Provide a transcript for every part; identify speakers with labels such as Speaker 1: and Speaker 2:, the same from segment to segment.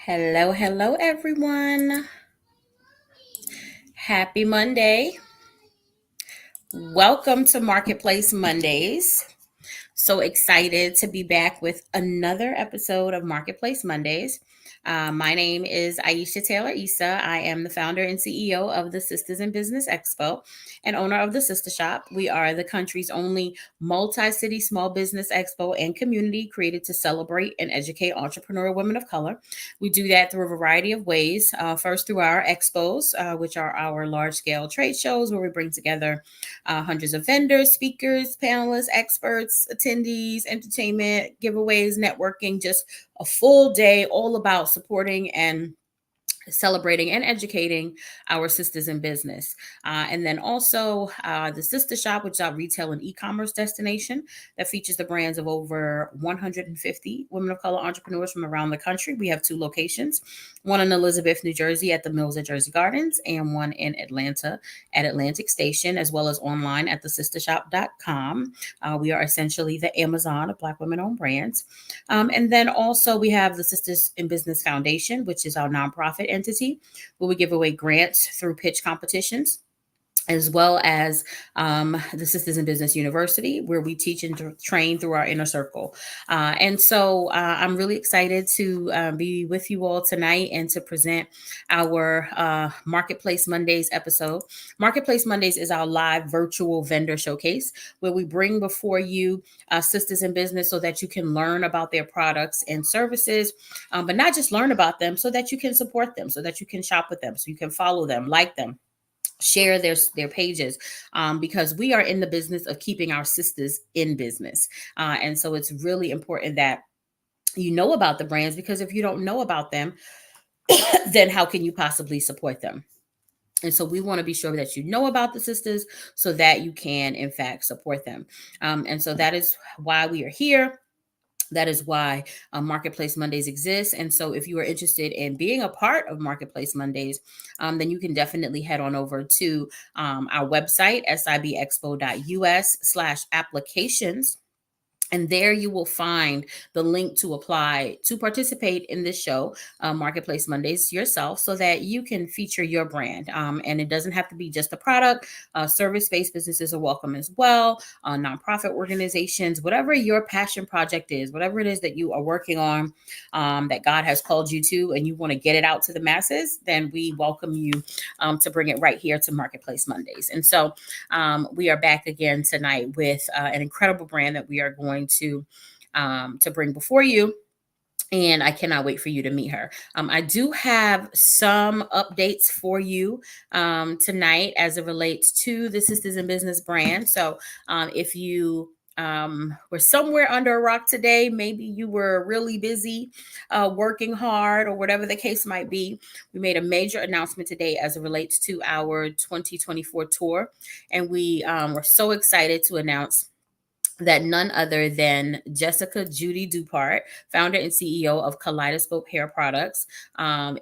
Speaker 1: Hello, hello, everyone. Happy Monday. Welcome to Marketplace Mondays. So excited to be back with another episode of Marketplace Mondays. My name is Aisha Taylor Issa. I am the founder and CEO of the Sistahs in Business Expo and owner of the Sister Shop. We are the country's only multi city small business expo and community created to celebrate and educate entrepreneurial women of color. We do that through a variety of ways. First, through our expos, which are our large scale trade shows where we bring together hundreds of vendors, speakers, panelists, experts, attendees, entertainment, giveaways, networking, just a full day all about supporting and celebrating and educating our sisters in business. And then also the Sister Shop, which is our retail and e-commerce destination that features the brands of over 150 women of color entrepreneurs from around the country. We have two locations, one in Elizabeth, New Jersey at the Mills at Jersey Gardens, and one in Atlanta at Atlantic Station, as well as online at thesistershop.com. We are essentially the Amazon of Black women-owned brands. And then also we have the Sisters in Business Foundation, which is our nonprofit entity, where we give away grants through pitch competitions, as well as the Sisters in Business University, where we teach and train through our inner circle. And so I'm really excited to be with you all tonight and to present our Marketplace Mondays episode. Marketplace Mondays is our live virtual vendor showcase where we bring before you sisters in business so that you can learn about their products and services, but not just learn about them, so that you can support them, so that you can shop with them, so you can follow them, like them, share their pages, because we are in the business of keeping our sisters in business. And so it's really important that you know about the brands, because if you don't know about them, then how can you possibly support them? And so we want to be sure that you know about the sisters so that you can, in fact, support them. And so that is why we are here. That is why Marketplace Mondays exists. And so if you are interested in being a part of Marketplace Mondays, then you can definitely head on over to our website, sibexpo.us/applications. And there you will find the link to apply to participate in this show, Marketplace Mondays, yourself, so that you can feature your brand. And it doesn't have to be just a product. Service-based businesses are welcome as well. Nonprofit organizations, whatever your passion project is, whatever it is that you are working on, that God has called you to, and you want to get it out to the masses, then we welcome you to bring it right here to Marketplace Mondays. And so we are back again tonight with an incredible brand that we are going to bring before you. And I cannot wait for you to meet her. I do have some updates for you tonight as it relates to the Sisters in Business brand. So if you were somewhere under a rock today, maybe you were really busy working hard or whatever the case might be, we made a major announcement today as it relates to our 2024 tour. And we were so excited to announce that none other than Jessica Judy Dupart, founder and CEO of Kaleidoscope Hair Products,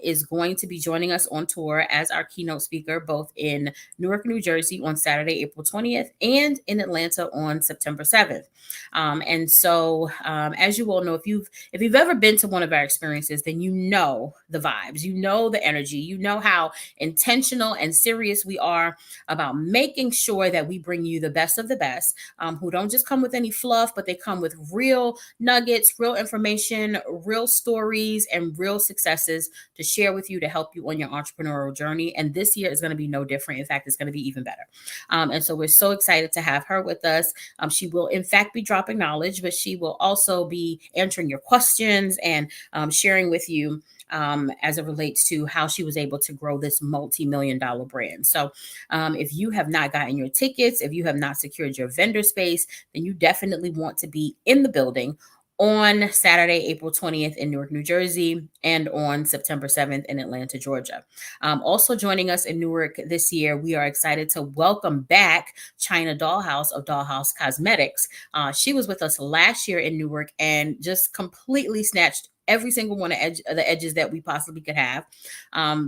Speaker 1: is going to be joining us on tour as our keynote speaker, both in Newark, New Jersey on Saturday, April 20th, and in Atlanta on September 7th. And so, as you all know, if you've ever been to one of our experiences, then you know the vibes, you know the energy, you know how intentional and serious we are about making sure that we bring you the best of the best, who don't just come with any fluff, but they come with real nuggets, real information, real stories, and real successes to share with you to help you on your entrepreneurial journey. And this year is going to be no different. In fact, it's going to be even better. And so we're so excited to have her with us. She will, in fact, be dropping knowledge, but she will also be answering your questions and sharing with you as it relates to how she was able to grow this multi-million-dollar brand. So if you have not gotten your tickets, if you have not secured your vendor space, then you definitely want to be in the building on Saturday, April 20th in Newark, New Jersey, and on September 7th in Atlanta, Georgia. Also joining us in Newark this year, we are excited to welcome back China Dollhouse of Dollhouse Cosmetics. She was with us last year in Newark and just completely snatched every single one of the edges that we possibly could have.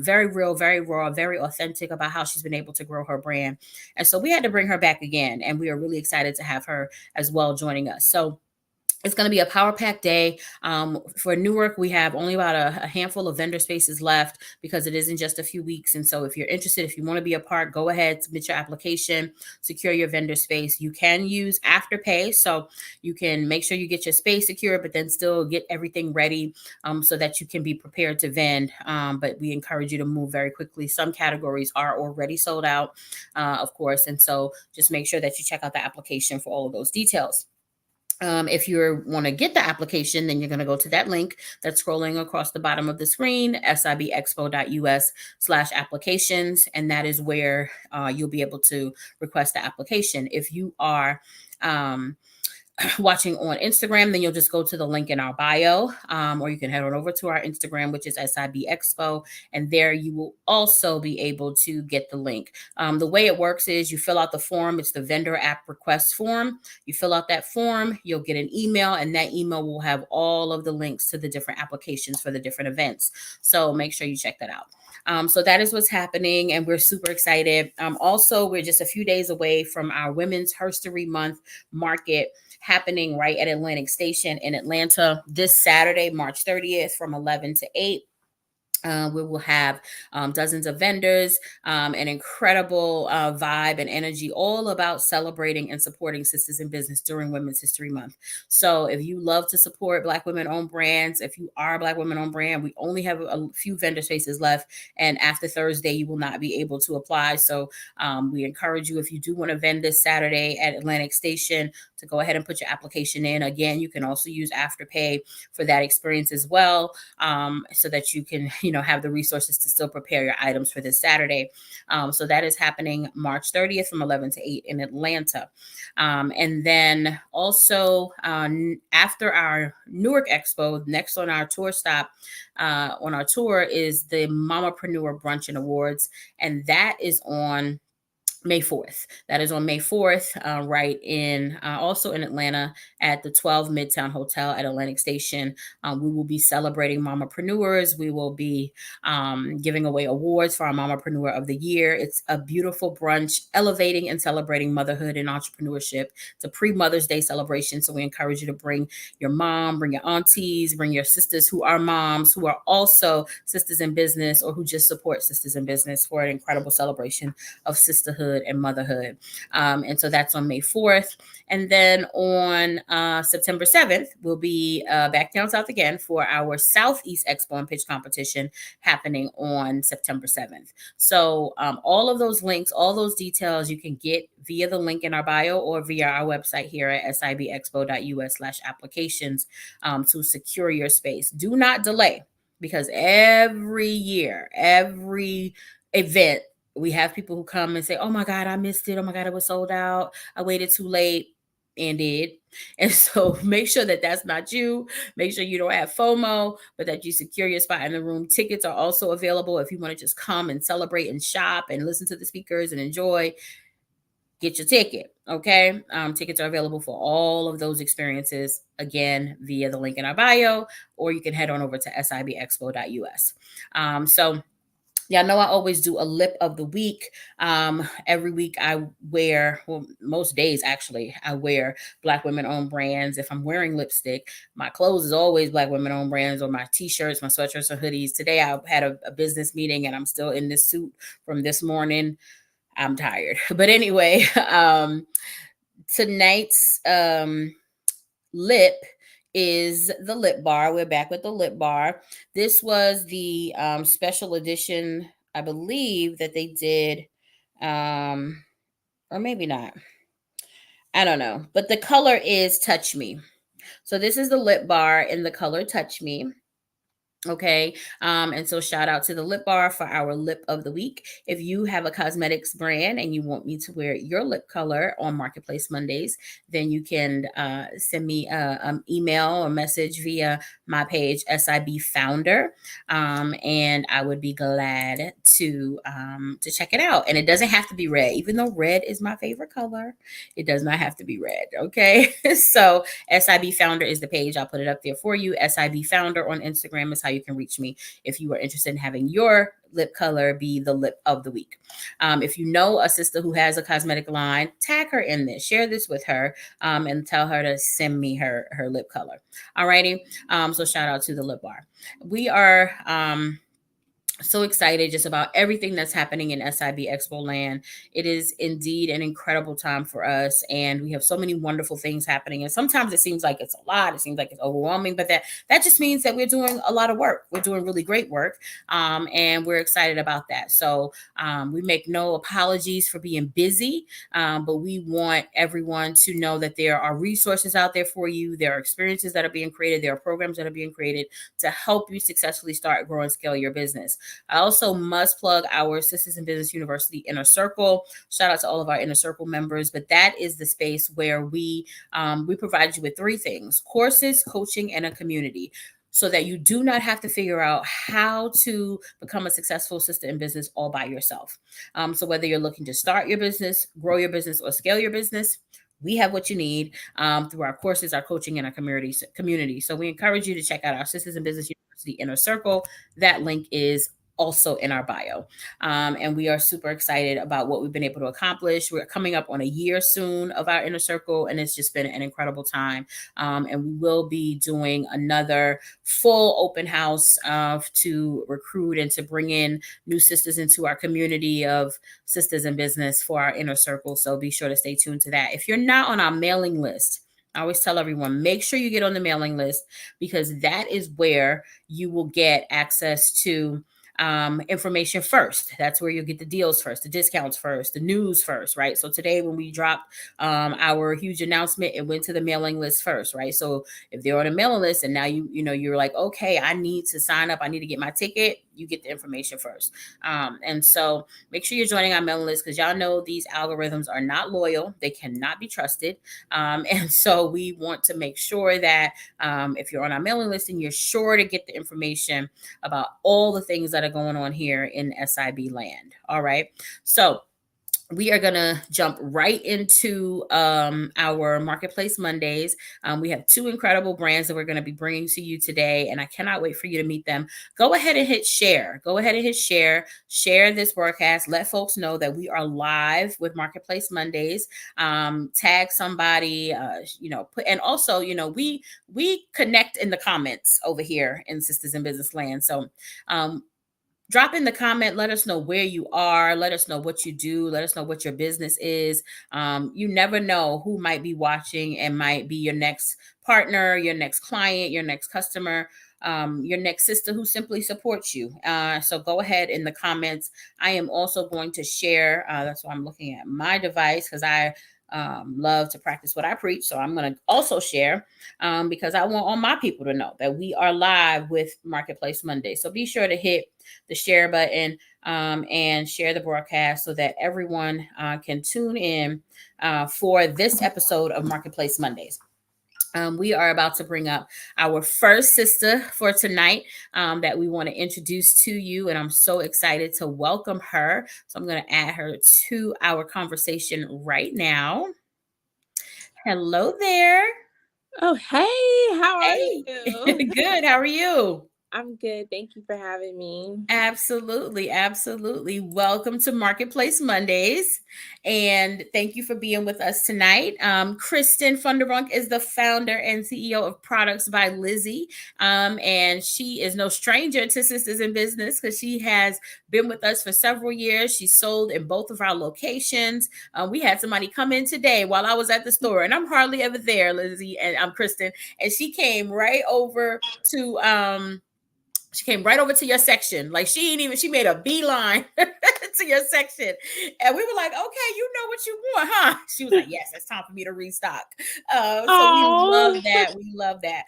Speaker 1: Very real, very raw, very authentic about how she's been able to grow her brand. And so we had to bring her back again, and we are really excited to have her as well joining us. So It's going to be a power pack day. For Newark, we have only about a handful of vendor spaces left because it isn't just a few weeks. And so if you're interested, if you want to be a part, go ahead, submit your application, secure your vendor space. You can use Afterpay, so you can make sure you get your space secure, but then still get everything ready so that you can be prepared to vend. But we encourage you to move very quickly. Some categories are already sold out, of course. And so just make sure that you check out the application for all of those details. If you want to get the application, then you're going to go to that link that's scrolling across the bottom of the screen, sibexpo.us/applications, and that is where you'll be able to request the application. If you are watching on Instagram, then you'll just go to the link in our bio, or you can head on over to our Instagram, which is SIB Expo, and there you will also be able to get the link. The way it works is you fill out the form. It's the vendor app request form. You fill out that form, you'll get an email, and that email will have all of the links to the different applications for the different events. So make sure you check that out. So that is what's happening, and we're super excited. Also, we're just a few days away from our Women's Herstory Month market happening right at Atlantic Station in Atlanta this Saturday, March 30th from 11 to 8. We will have dozens of vendors, an incredible vibe and energy, all about celebrating and supporting sisters in business during Women's History Month. So if you love to support Black women-owned brands, if you are a Black women-owned brand, we only have a few vendor spaces left. And after Thursday, you will not be able to apply. So we encourage you, if you do want to vend this Saturday at Atlantic Station, to go ahead and put your application in. Again, you can also use Afterpay for that experience as well, so that you can, have the resources to still prepare your items for this Saturday. So that is happening March 30th from 11 to 8 in Atlanta. And then also after our Newark Expo, next on our tour stop, on our tour is the Mamapreneur Brunch and Awards. And that is on May 4th. That is on May 4th, right in also in Atlanta at the 12 Midtown Hotel at Atlantic Station. We will be celebrating mamapreneurs. We will be giving away awards for our Mamapreneur of the Year. It's a beautiful brunch elevating and celebrating motherhood and entrepreneurship. It's a pre-Mother's Day celebration, so we encourage you to bring your mom, bring your aunties, bring your sisters who are moms, who are also sisters in business, or who just support sisters in business for an incredible celebration of sisterhood and motherhood. And so that's on May 4th. And then on September 7th, we'll be back down south again for our Southeast Expo and Pitch competition happening on September 7th. So all of those links, all those details you can get via the link in our bio or via our website here at sibexpo.us/applications to secure your space. Do not delay, because every year, every event, we have people who come and say, oh my God, I missed it. Oh my God, it was sold out. I waited too late, and did. And so make sure that that's not you. Make sure you don't have FOMO, but that you secure your spot in the room. Tickets are also available if you want to just come and celebrate and shop and listen to the speakers and enjoy. Get your ticket, okay? Tickets are available for all of those experiences, again, via the link in our bio, or you can head on over to sibexpo.us. So y'all know I always do a lip of the week. Every week I wear, well, most days actually, I wear Black women-owned brands. If I'm wearing lipstick, my clothes is always Black women-owned brands, or my t-shirts, my sweatshirts, or hoodies. Today I had a business meeting and I'm still in this suit from this morning. I'm tired. But anyway, tonight's lip is the lip bar. We're back with the lip bar. This was the special edition, I believe, that they did, or maybe not. I don't know. But the color is Touch Me. So this is the lip bar in the color Touch Me. Okay. And so shout out to the lip bar for our lip of the week. If you have a cosmetics brand and you want me to wear your lip color on Marketplace Mondays, then you can send me an email or message via my page, SIB Founder. And I would be glad to check it out. And it doesn't have to be red, even though red is my favorite color. It does not have to be red. Okay. So SIB Founder is the page. I'll put it up there for you. SIB Founder on Instagram is how how you can reach me if you are interested in having your lip color be the lip of the week. If you know a sister who has a cosmetic line, tag her in this, share this with her, and tell her to send me her lip color. Alrighty. So shout out to the Lip Bar. We are so excited just about everything that's happening in SIB Expo land. It is indeed an incredible time for us, and we have so many wonderful things happening. And sometimes it seems like it's a lot, it seems like it's overwhelming, but that just means that we're doing a lot of work. We're doing really great work, and we're excited about that. So we make no apologies for being busy, but we want everyone to know that there are resources out there for you. There are experiences that are being created. There are programs that are being created to help you successfully start, grow, and scale your business. I also must plug our Sistahs in Business University Inner Circle. Shout out to all of our Inner Circle members, but that is the space where we provide you with three things: courses, coaching, and a community, so that you do not have to figure out how to become a successful sister in business all by yourself. So whether you're looking to start your business, grow your business, or scale your business, we have what you need through our courses, our coaching, and our community. So we encourage you to check out our Sistahs in Business University Inner Circle. That link is also in our bio. And we are super excited about what we've been able to accomplish. We're coming up on a year soon of our Inner Circle, and it's just been an incredible time. And we will be doing another full open house to recruit and to bring in new sisters into our community of sisters in business for our Inner Circle. So be sure to stay tuned to that. If you're not on our mailing list, I always tell everyone, make sure you get on the mailing list, because that is where you will get access to information first. That's where you'll get the deals first, the discounts first, the news first, right? So today when we dropped our huge announcement, it went to the mailing list first, right? So if they're on a mailing list and now you're like, okay, I need to sign up, I need to get my ticket, you get the information first. And so make sure you're joining our mailing list, because y'all know these algorithms are not loyal. They cannot be trusted. And so we want to make sure that if you're on our mailing list, and you're sure to get the information about all the things that are going on here in SIB land. All right. So we are going to jump right into our Marketplace Mondays. We have two incredible brands that we're going to be bringing to you today, and I cannot wait for you to meet them. Go ahead and hit share. Go ahead and hit share. Share this broadcast. Let folks know that we are live with Marketplace Mondays. Tag somebody, and also, we connect in the comments over here in Sistahs in Business Land. So, drop in the comment. Let us know where you are. Let us know what you do. Let us know what your business is. You never know who might be watching and might be your next partner, your next client, your next customer, your next sister who simply supports you. So go ahead in the comments. I am also going to share. That's why I'm looking at my device, because I love to practice what I preach. So I'm going to also share because I want all my people to know that we are live with Marketplace Monday. So be sure to hit the share button and share the broadcast so that everyone can tune in for this episode of Marketplace Mondays. We are about to bring up our first sister for tonight that we want to introduce to you, and I'm so excited to welcome her. So I'm going to add her to our conversation right now. Hello there.
Speaker 2: Oh, hey, how are
Speaker 1: Hey.
Speaker 2: you?
Speaker 1: Good. How are you?
Speaker 2: I'm good. Thank you for having me.
Speaker 1: Absolutely. Absolutely. Welcome to Marketplace Mondays. And thank you for being with us tonight. Christen Funderburk is the founder and CEO of Products by Lizzie. And she is no stranger to Sistahs in Business, because she has been with us for several years. She sold in both of our locations. We had somebody come in today while I was at the store, and I'm hardly ever there, Lizzie, and I'm Christen. And she came right over to your section. Like she made a beeline to your section. And we were like, okay, you know what you want, huh? She was like, yes, it's time for me to restock. So we love that. We love that.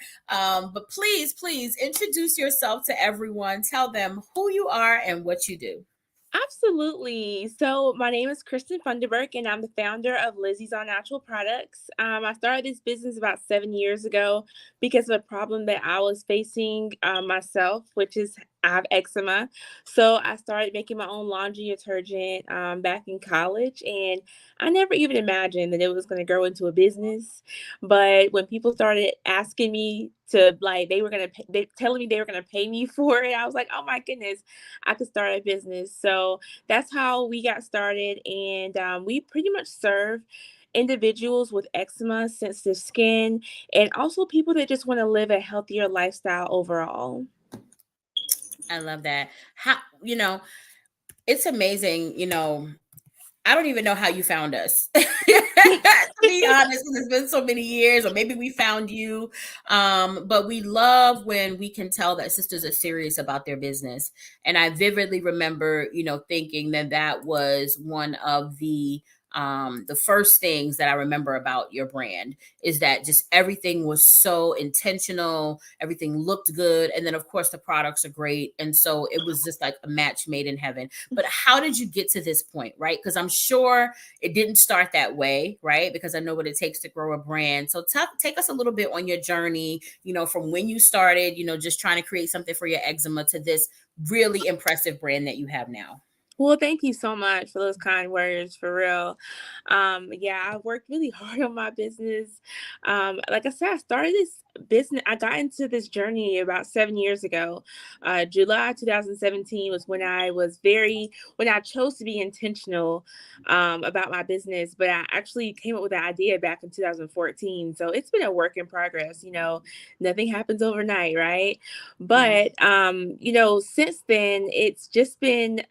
Speaker 1: But please introduce yourself to everyone. Tell them who you are and what you do.
Speaker 2: Absolutely. So my name is Christen Funderburk, and I'm the founder of Lizzie's All Natural Products. I started this business about 7 years ago because of a problem that I was facing myself, which is I have eczema. So I started making my own laundry detergent back in college. And I never even imagined that it was going to grow into a business. But when people started asking me to, like, they were going to, they telling me they were going to pay me for it, I was like, oh my goodness, I could start a business. So that's how we got started. And we pretty much serve individuals with eczema, sensitive skin, and also people that just want to live a healthier lifestyle overall.
Speaker 1: I love that. How, it's amazing, I don't even know how you found us. To be honest, 'cause it's been so many years, or maybe we found you. But we love when we can tell that sisters are serious about their business. And I vividly remember, thinking that that was one of the first things that I remember about your brand is that just everything was so intentional, everything looked good, and then of course the products are great, and so it was just like a match made in heaven. But how did you get to this point, right? Because I'm sure it didn't start that way, right? Because I know what it takes to grow a brand. So take us a little bit on your journey, from when you started, just trying to create something for your eczema to this really impressive brand that you have now.
Speaker 2: Well, thank you so much for those kind words, for real. Yeah, I worked really hard on my business. Like I said, I started this business. I got into this journey about 7 years ago. July 2017 was when I chose to be intentional about my business. But I actually came up with the idea back in 2014. So it's been a work in progress. Nothing happens overnight, right?
Speaker 1: Right.
Speaker 2: But since then, it's just been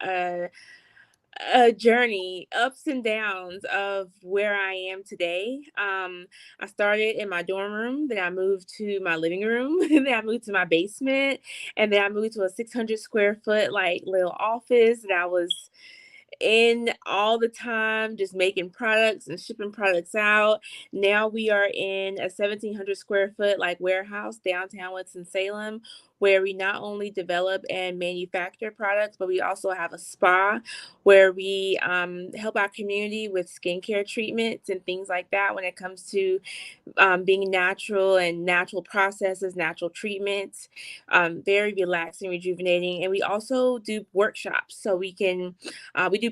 Speaker 2: a journey, ups and downs of where I am today. I started in my dorm room, then I moved to my living room, and then I moved to my basement, and then I moved to a 600 square foot like little office that I was in all the time, just making products and shipping products out. Now we are in a 1,700 square foot like warehouse downtown Winston-Salem, where we not only develop and manufacture products, but we also have a spa where we help our community with skincare treatments and things like that when it comes to being natural and natural processes, natural treatments, very relaxing, rejuvenating. And we also do workshops. So we do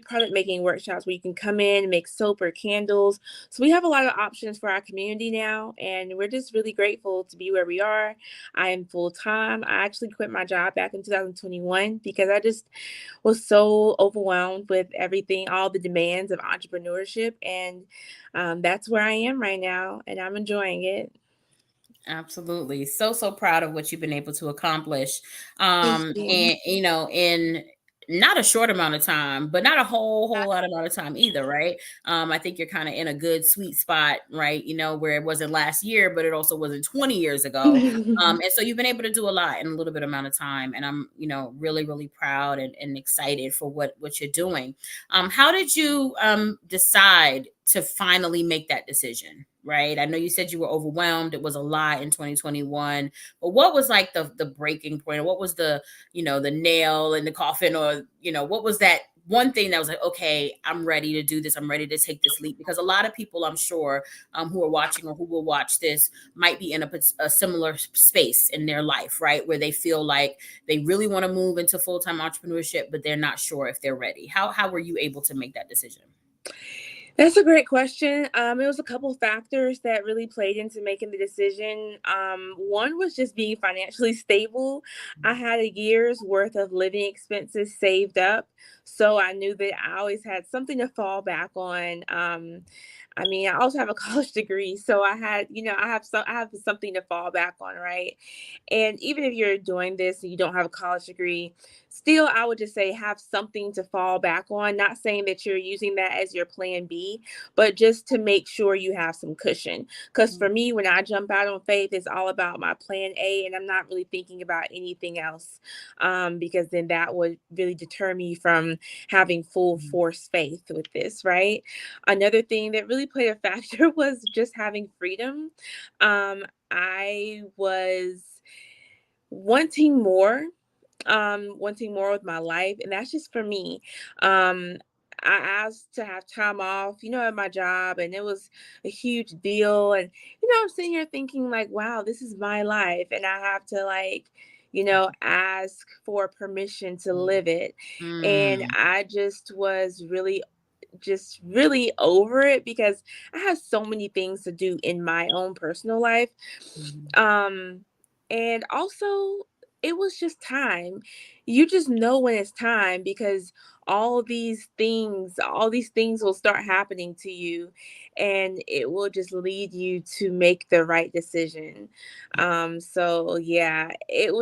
Speaker 2: product making workshops where you can come in and make soap or candles. So we have a lot of options for our community now. And we're just really grateful to be where we are. I am full time. I actually quit my job back in 2021 because I just was so overwhelmed with everything, all the demands of entrepreneurship. And that's where I am right now, and I'm enjoying it.
Speaker 1: Absolutely. So proud of what you've been able to accomplish.
Speaker 2: Thank you.
Speaker 1: And in not a short amount of time, but not a whole lot amount of time either, right? I think you're kind of in a good sweet spot, right? Where it wasn't last year, but it also wasn't 20 years ago. And so you've been able to do a lot in a little bit amount of time. And I'm, really, really proud and excited for what you're doing. How did you decide to finally make that decision? Right. I know you said you were overwhelmed. It was a lot in 2021. But what was like the breaking point? Or what was the nail in the coffin? Or, what was that one thing that was like, okay, I'm ready to do this. I'm ready to take this leap. Because a lot of people, I'm sure, who are watching or who will watch this might be in a similar space in their life, right? Where they feel like they really want to move into full-time entrepreneurship, but they're not sure if they're ready. How were you able to make that decision?
Speaker 2: That's a great question. It was a couple factors that really played into making the decision. One was just being financially stable. I had a year's worth of living expenses saved up, so I knew that I always had something to fall back on. I mean, I also have a college degree, so I have something to fall back on, right? And even if you're doing this and you don't have a college degree, still, I would just say have something to fall back on. Not saying that you're using that as your plan B, but just to make sure you have some cushion. Because for me, when I jump out on faith, it's all about my plan A, and I'm not really thinking about anything else, because then that would really deter me from having full force faith with this, right? Another thing that really played a factor was just having freedom. I was wanting more, wanting more with my life, and that's just for me. Um, I asked to have time off, at my job, and it was a huge deal. And I'm sitting here thinking like, wow, this is my life, and I have to like, ask for permission to live it. And
Speaker 1: Mm.
Speaker 2: I just was really over it because I have so many things to do in my own personal life.
Speaker 1: Mhm.
Speaker 2: Um, and also, it was just time. You just know when it's time because all these things will start happening to you, and it will just lead you to make the right decision. So yeah, it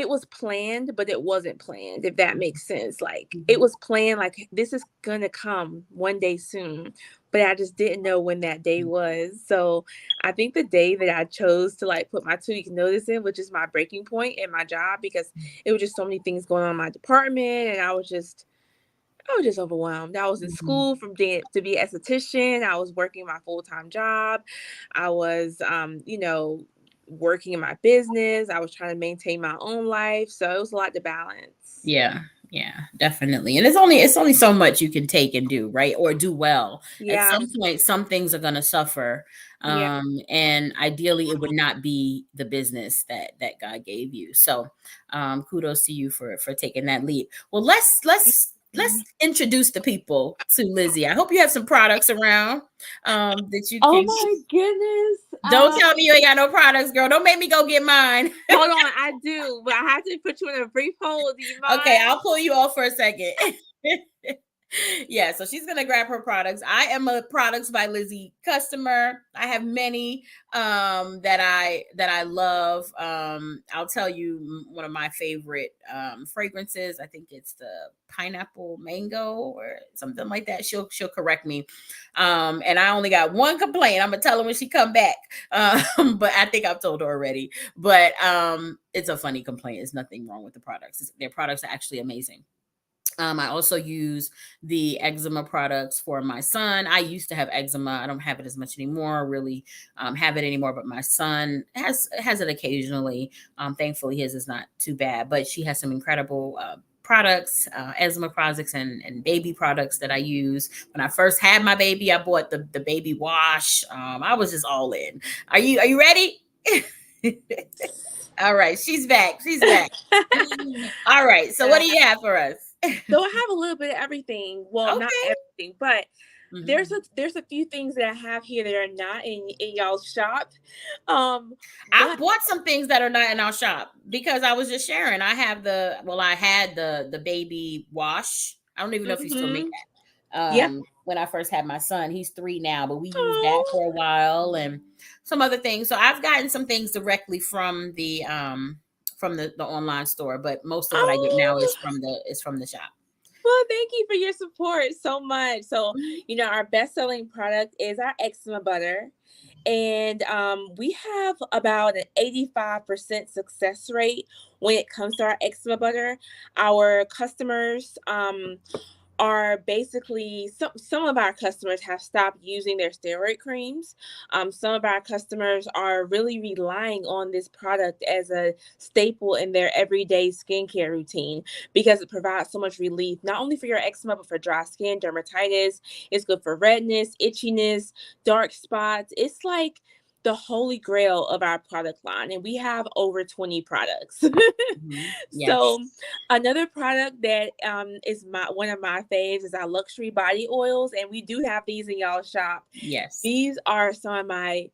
Speaker 2: was planned, but it wasn't planned, if that makes sense. Like, it
Speaker 1: Mhm.
Speaker 2: was planned, like, this is gonna come one day soon, but I just didn't know when that day was. So I think the day that I chose to like put my 2 week notice in, which is my breaking point in my job, because it was just so many things going on in my department, and I was just overwhelmed. I was in
Speaker 1: Mhm.
Speaker 2: school to be an esthetician. I was working my full-time job. I was, working in my business. I was trying to maintain my own life. So it was a lot to balance.
Speaker 1: Yeah, yeah, definitely. And it's only so much you can take and do, right? Or do well. At
Speaker 2: Yeah.
Speaker 1: some point, some things are gonna suffer.
Speaker 2: Yeah.
Speaker 1: And ideally it would not be the business that God gave you. So kudos to you for taking that lead. Well, let's introduce the people to Lizzie. I hope you have some products around that you
Speaker 2: Oh
Speaker 1: can.
Speaker 2: my goodness.
Speaker 1: Don't tell me you ain't got no products, girl. Don't make me go get mine.
Speaker 2: Hold on, I do, but I have to put you in a brief hold. Do you
Speaker 1: Okay,
Speaker 2: mind?
Speaker 1: I'll pull you off for a second. Yeah, so she's gonna grab her products. I am a Products by Lizzie customer. I have many that I love. I'll tell you one of my favorite fragrances. I think it's the pineapple mango or something like that. She'll correct me. And I only got one complaint. I'm gonna tell her when she come back. But I think I've told her already. But it's a funny complaint. There's nothing wrong with the products. Their products are actually amazing. I also use the eczema products for my son. I used to have eczema. I don't have it as much anymore. Really have it anymore, but my son has it occasionally. Thankfully, his is not too bad. But she has some incredible products, eczema products, and baby products that I use. When I first had my baby, I bought the baby wash. I was just all in. Are you ready? All right, she's back. She's back. All right. So what do you have for us?
Speaker 2: So I have a little bit of everything. Well, not
Speaker 1: Okay.
Speaker 2: everything, but there's
Speaker 1: Mhm.
Speaker 2: a few things that I have here that are not in y'all's shop. Um,
Speaker 1: I
Speaker 2: but
Speaker 1: bought some things that are not in our shop because I was just sharing. I had the baby wash. I don't even know if you still make
Speaker 2: mhm.
Speaker 1: that.
Speaker 2: Yeah.
Speaker 1: When I first had my son, he's 3 now, but we used that
Speaker 2: Oh.
Speaker 1: for a while and some other things. So I've gotten some things directly from the online store, but most of what I get now
Speaker 2: Oh.
Speaker 1: is from the shop.
Speaker 2: Well, thank you for your support so much. So,
Speaker 1: Mhm.
Speaker 2: our best-selling product is our eczema butter. And we have about an 85% success rate when it comes to our eczema butter. Our customers are basically, some of our customers have stopped using their steroid creams. Some of our customers are really relying on this product as a staple in their everyday skincare routine because it provides so much relief, not only for your eczema, but for dry skin, dermatitis. It's good for redness, itchiness, dark spots. It's like the holy grail of our product line, and we have over 20 products.
Speaker 1: Mhm. Yes.
Speaker 2: So another product that is one of my faves is our luxury body oils, and we do have these in y'all shop.
Speaker 1: Yes.
Speaker 2: These are some of my.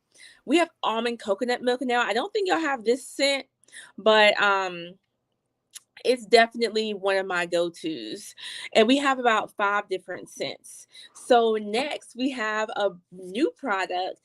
Speaker 2: We have almond coconut milk now. I don't think y'all have this scent, but it's definitely one of my go-tos. And we have about 5 different scents. So next we have a new product,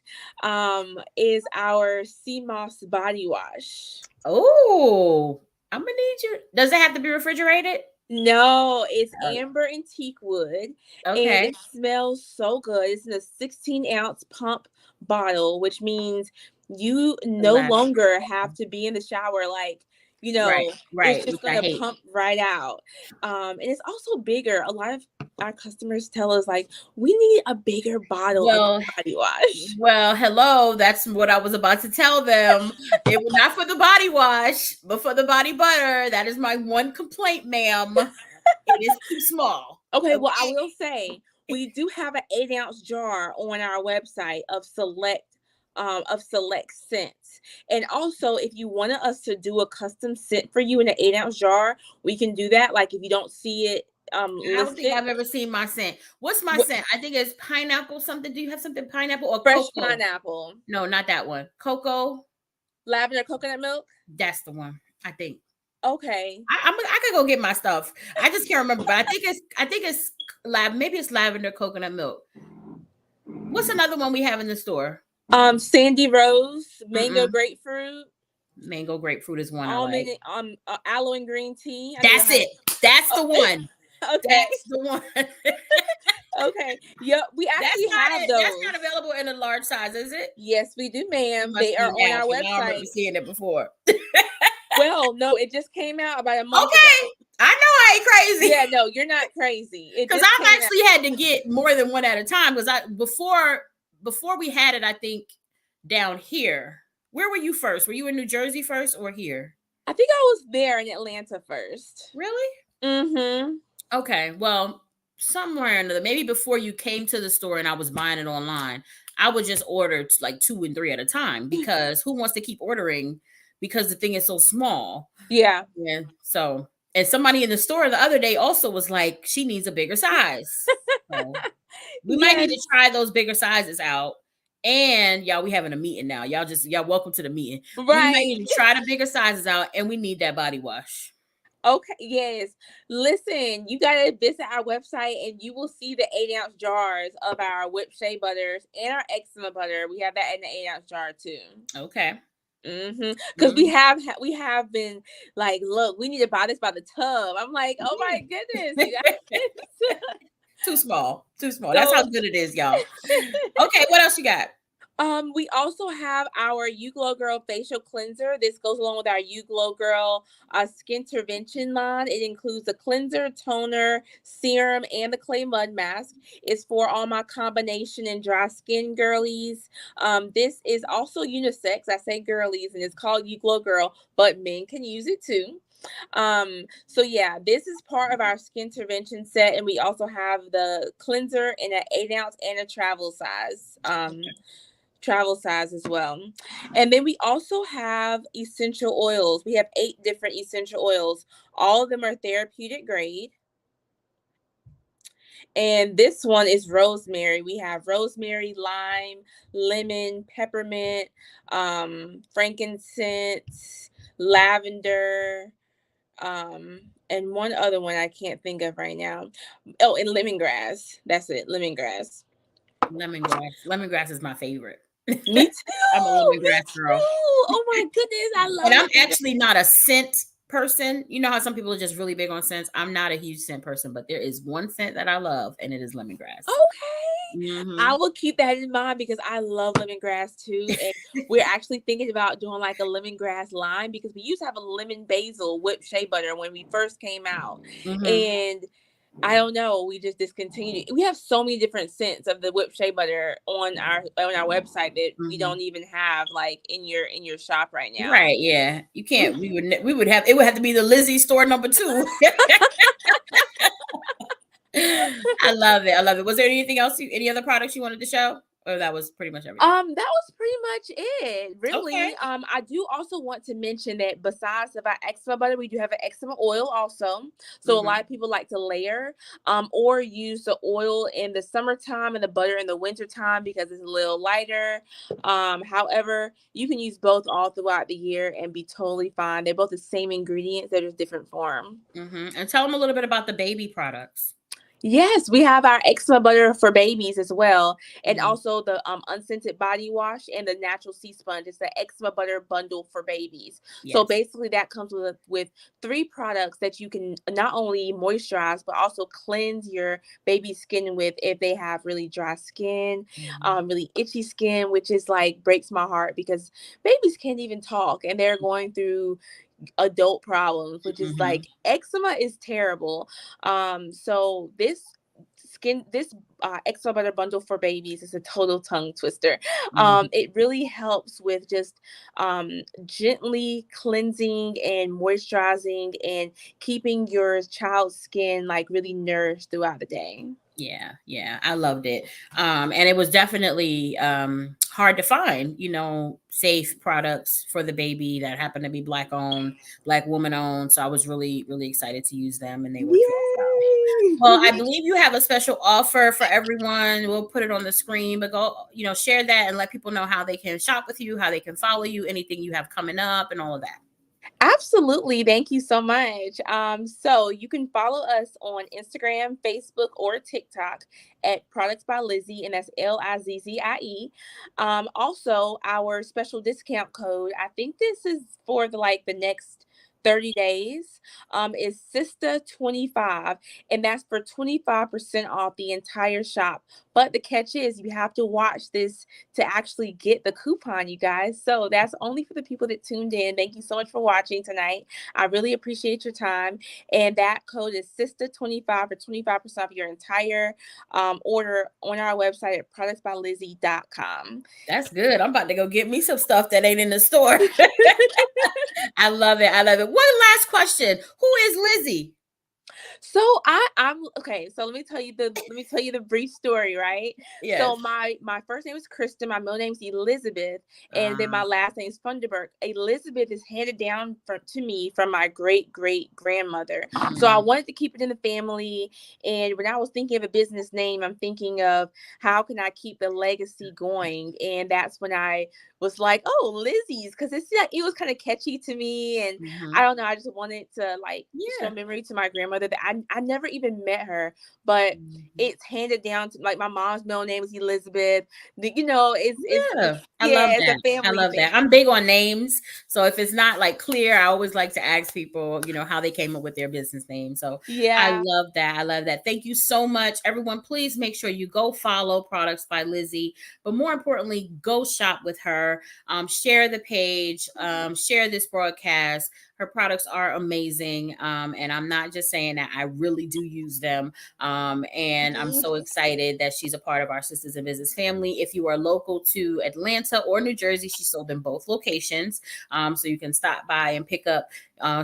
Speaker 2: is our sea moss body wash.
Speaker 1: Oh, I'm gonna need you. Does it have to be refrigerated?
Speaker 2: No, it's
Speaker 1: Uh,
Speaker 2: amber and teak wood, and
Speaker 1: okay.
Speaker 2: it smells so good. It's in a 16-ounce pump bottle, which means you
Speaker 1: The
Speaker 2: no
Speaker 1: last.
Speaker 2: longer have to be in the shower. Like,
Speaker 1: Right.
Speaker 2: it's
Speaker 1: Right.
Speaker 2: just
Speaker 1: Which I
Speaker 2: gonna
Speaker 1: hate.
Speaker 2: pump right out. And it's also bigger. A lot of our customers tell us, like, we need a bigger bottle of
Speaker 1: Well,
Speaker 2: body wash.
Speaker 1: well, hello. That's what I was about to tell them. It was not for the body wash, but for the body butter. That is my one complaint, ma'am. It is too small.
Speaker 2: Okay, well, I
Speaker 1: Okay.
Speaker 2: will say we do have an 8-ounce jar on our website of select of select scents. And also, if you wanted us to do a custom scent for you in an 8-ounce jar, we can do that. Like if you don't see it
Speaker 1: I don't think
Speaker 2: listed,
Speaker 1: I've ever seen my scent. What's my scent? I think it's pineapple something. Do you have something pineapple or
Speaker 2: fresh
Speaker 1: cocoa?
Speaker 2: pineapple,
Speaker 1: No, not that one. Cocoa.
Speaker 2: lavender coconut milk.
Speaker 1: That's the one. I think.
Speaker 2: Okay.
Speaker 1: I could go get my stuff. I just can't remember, but I think it's maybe it's lavender coconut milk. What's another one we have in the store?
Speaker 2: Sandy Rose, mango
Speaker 1: Mm-mm.
Speaker 2: grapefruit,
Speaker 1: Mango grapefruit is one I
Speaker 2: almond,
Speaker 1: like.
Speaker 2: aloe and green tea. I don't know
Speaker 1: That's
Speaker 2: how to.
Speaker 1: it. That's the
Speaker 2: Oh,
Speaker 1: one.
Speaker 2: okay.
Speaker 1: That's the one.
Speaker 2: Okay. Yep. We actually have
Speaker 1: That's
Speaker 2: those.
Speaker 1: not available in a large size, is it?
Speaker 2: Yes, we do,
Speaker 1: It
Speaker 2: ma'am.
Speaker 1: must
Speaker 2: They are
Speaker 1: be
Speaker 2: on
Speaker 1: now
Speaker 2: our
Speaker 1: because I don't remember
Speaker 2: website.
Speaker 1: seeing it before.
Speaker 2: Well, no, it just came out about a month ago.
Speaker 1: Okay. I know I ain't crazy.
Speaker 2: Yeah, no, you're not crazy. It
Speaker 1: Because
Speaker 2: just
Speaker 1: I've
Speaker 2: came out.
Speaker 1: actually had to get more than one at a time. Because before we had it, I think down here. Where were you first? Were you in New Jersey first or here?
Speaker 2: I think I was there in Atlanta first.
Speaker 1: Really?
Speaker 2: Mm-hmm.
Speaker 1: Okay. Well, somewhere or another, maybe before you came to the store and I was buying it online, I would just order like 2 and 3 at a time because who wants to keep ordering because the thing is so small.
Speaker 2: Yeah.
Speaker 1: Yeah. So, and somebody in the store the other day also was like, she needs a bigger size. So we might need
Speaker 2: Yes.
Speaker 1: to try those bigger sizes out. And y'all, we having a meeting now. Y'all welcome to the meeting. We might
Speaker 2: Right.
Speaker 1: need to try the bigger sizes out, and we need that body wash.
Speaker 2: Okay. Yes. Listen, you gotta visit our website and you will see the 8-ounce jars of our whipped shea butters and our eczema butter. We have that in the 8-ounce jar too.
Speaker 1: Okay.
Speaker 2: Because we have been like, look, we need to buy this by the tub. I'm like, oh my goodness, you guys.
Speaker 1: Too small. Too small. That's how
Speaker 2: So
Speaker 1: good it is, y'all. Okay, what else you got?
Speaker 2: we also have our You Glow Girl facial cleanser. This goes along with our You Glow Girl skin intervention line. It includes the cleanser, toner, serum, and the clay mud mask. It's for all my combination and dry skin girlies. This is also unisex. I say girlies, and it's called You Glow Girl, but men can use it too. So yeah, this is part of our skin intervention set, and we also have the cleanser in an 8-ounce and a travel size as well. And then we also have essential oils. We have 8 different essential oils. All of them are therapeutic grade. And this one is rosemary. We have rosemary, lime, lemon, peppermint, frankincense, lavender, and one other one I can't think of right now. Oh, and lemongrass. That's it, lemongrass.
Speaker 1: Lemongrass. Lemongrass is my favorite.
Speaker 2: Me too.
Speaker 1: I'm a
Speaker 2: Me
Speaker 1: lemongrass
Speaker 2: too.
Speaker 1: girl.
Speaker 2: Oh my goodness, I
Speaker 1: And
Speaker 2: love
Speaker 1: I'm
Speaker 2: lemongrass.
Speaker 1: actually not a scent person. You know how some people are just really big on scents? I'm not a huge scent person, but there is one scent that I love, and it is lemongrass.
Speaker 2: Okay.
Speaker 1: Mm-hmm.
Speaker 2: I will keep that in mind because I love lemongrass too. And we're actually thinking about doing like a lemongrass line because we used to have a lemon basil whipped shea butter when we first came out.
Speaker 1: Mm-hmm.
Speaker 2: And I don't know, we just discontinued it. We have so many different scents of the whipped shea butter on our website that we don't even have like in your shop right now.
Speaker 1: Right, yeah. You can't. We would have. It would have to be the Lizzie store number 2. I love it. I love it. Was there anything else? Any other products you wanted to show, or that was pretty much everything?
Speaker 2: That was pretty much it, really.
Speaker 1: Okay.
Speaker 2: I do also want to mention that besides of our eczema butter, we do have an eczema oil also. So a lot of people like to layer, or use the oil in the summertime and the butter in the wintertime because it's a little lighter. However, you can use both all throughout the year and be totally fine. They're both the same ingredients, they're just different form.
Speaker 1: And tell them a little bit about the baby products.
Speaker 2: Yes, we have our eczema butter for babies as well, and also the unscented body wash and the natural sea sponge. It's the eczema butter bundle for babies. Yes. So basically, that comes with 3 products that you can not only moisturize but also cleanse your baby's skin with if they have really dry skin, really itchy skin, which is like breaks my heart because babies can't even talk and they're going through adult problems, which is like eczema is terrible. So this eczema butter bundle for babies is a total tongue twister. It really helps with just gently cleansing and moisturizing and keeping your child's skin like really nourished throughout the day.
Speaker 1: Yeah, I loved it. And it was definitely hard to find, safe products for the baby that happened to be black owned, black woman owned. So I was really, really excited to use them, and they worked out well. Well, I
Speaker 2: Yay!
Speaker 1: believe you have a special offer for everyone. We'll put it on the screen, but go, share that and let people know how they can shop with you, how they can follow you, anything you have coming up, and all of that.
Speaker 2: Absolutely. Thank you so much. So you can follow us on Instagram, Facebook, or TikTok at Products by Lizzie, and that's Lizzie. Also, our special discount code, I think this is for the next 30 days, is Sista25, and that's for 25% off the entire shop. But the catch is you have to watch this to actually get the coupon, you guys. So that's only for the people that tuned in. Thank you so much for watching tonight. I really appreciate your time. And that code is Sister25 for 25% off your entire order on our website at productsbylizzie.com.
Speaker 1: That's good. I'm about to go get me some stuff that ain't in the store. I love it. I love it. One last question. Who is Lizzie?
Speaker 2: So I'm okay. So let me tell you the brief story, right?
Speaker 1: Yes.
Speaker 2: So my first name is Christen, my middle name is Elizabeth, and then my last name is Funderburk. Elizabeth is handed down to me from my great great grandmother. So I wanted to keep it in the family, and when I was thinking of a business name, I'm thinking of how can I keep the legacy going, and that's when I was like, oh, Lizzie's, because it was kind of catchy to me, and I don't know, I just wanted to show
Speaker 1: Yeah.
Speaker 2: memory to my grandmother that I never even met her, but it's handed down to my mom's middle name is Elizabeth. It's
Speaker 1: Yeah. I love
Speaker 2: yeah, it's a
Speaker 1: that. I
Speaker 2: family
Speaker 1: love that.
Speaker 2: thing.
Speaker 1: I'm big on names. So if it's not like clear, I always like to ask people, how they came up with their business name. So I
Speaker 2: Yeah.
Speaker 1: love that. I love that. Thank you so much. Everyone, please make sure you go follow Products by Lizzie. But more importantly, go shop with her. Share the page, share this broadcast. Her products are amazing. And I'm not just saying that, I really do use them. And I'm so excited that she's a part of our Sisters in Business family. If you are local to Atlanta or New Jersey, she's sold in both locations. So you can stop by and pick up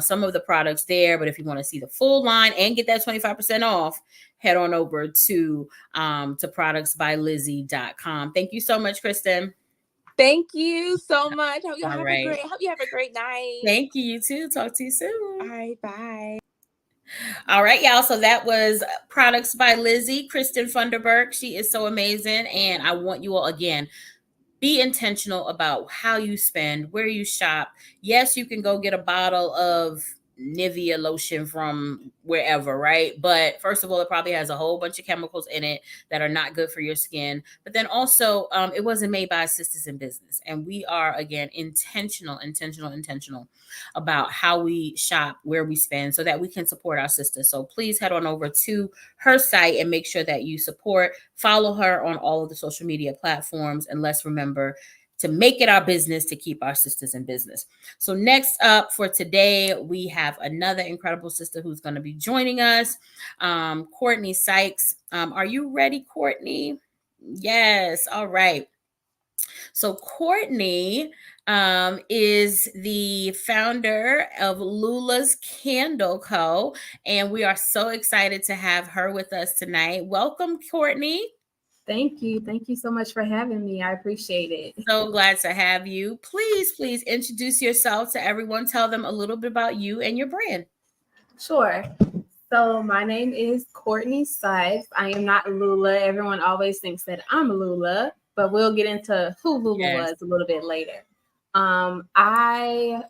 Speaker 1: some of the products there. But if you want to see the full line and get that 25% off, head on over to productsbylizzie.com. Thank you so much, Christen.
Speaker 2: Thank you so much.
Speaker 1: All right.
Speaker 2: Hope you have a great night.
Speaker 1: Thank you. You too. Talk to you
Speaker 2: All
Speaker 1: soon.
Speaker 2: right, bye.
Speaker 1: All right, y'all. So that was Products by Lizzie, Christen Funderburk. She is so amazing. And I want you all, again, be intentional about how you spend, where you shop. Yes, you can go get a bottle of Nivea lotion from wherever, right? But first of all, it probably has a whole bunch of chemicals in it that are not good for your skin. But then also, it wasn't made by Sisters in Business. And we are, again, intentional about how we shop, where we spend, so that we can support our sisters. So please head on over to her site and make sure that you support, follow her on all of the social media platforms. And let's remember to make it our business to keep our sisters in business. So next up for today, we have another incredible sister who's going to be joining us, Courtney Sykes. Are you ready, Courtney? Yes. All right. So Courtney is the founder of Lula's Candle Co. And we are so excited to have her with us tonight. Welcome, Courtney.
Speaker 3: Thank you. Thank you so much for having me. I appreciate it.
Speaker 1: So glad to have you. Please introduce yourself to everyone. Tell them a little bit about you and your brand.
Speaker 3: Sure. So my name is Courtney Sykes. I am not Lula. Everyone always thinks that I'm Lula, but we'll get into who Lula was a little bit later. I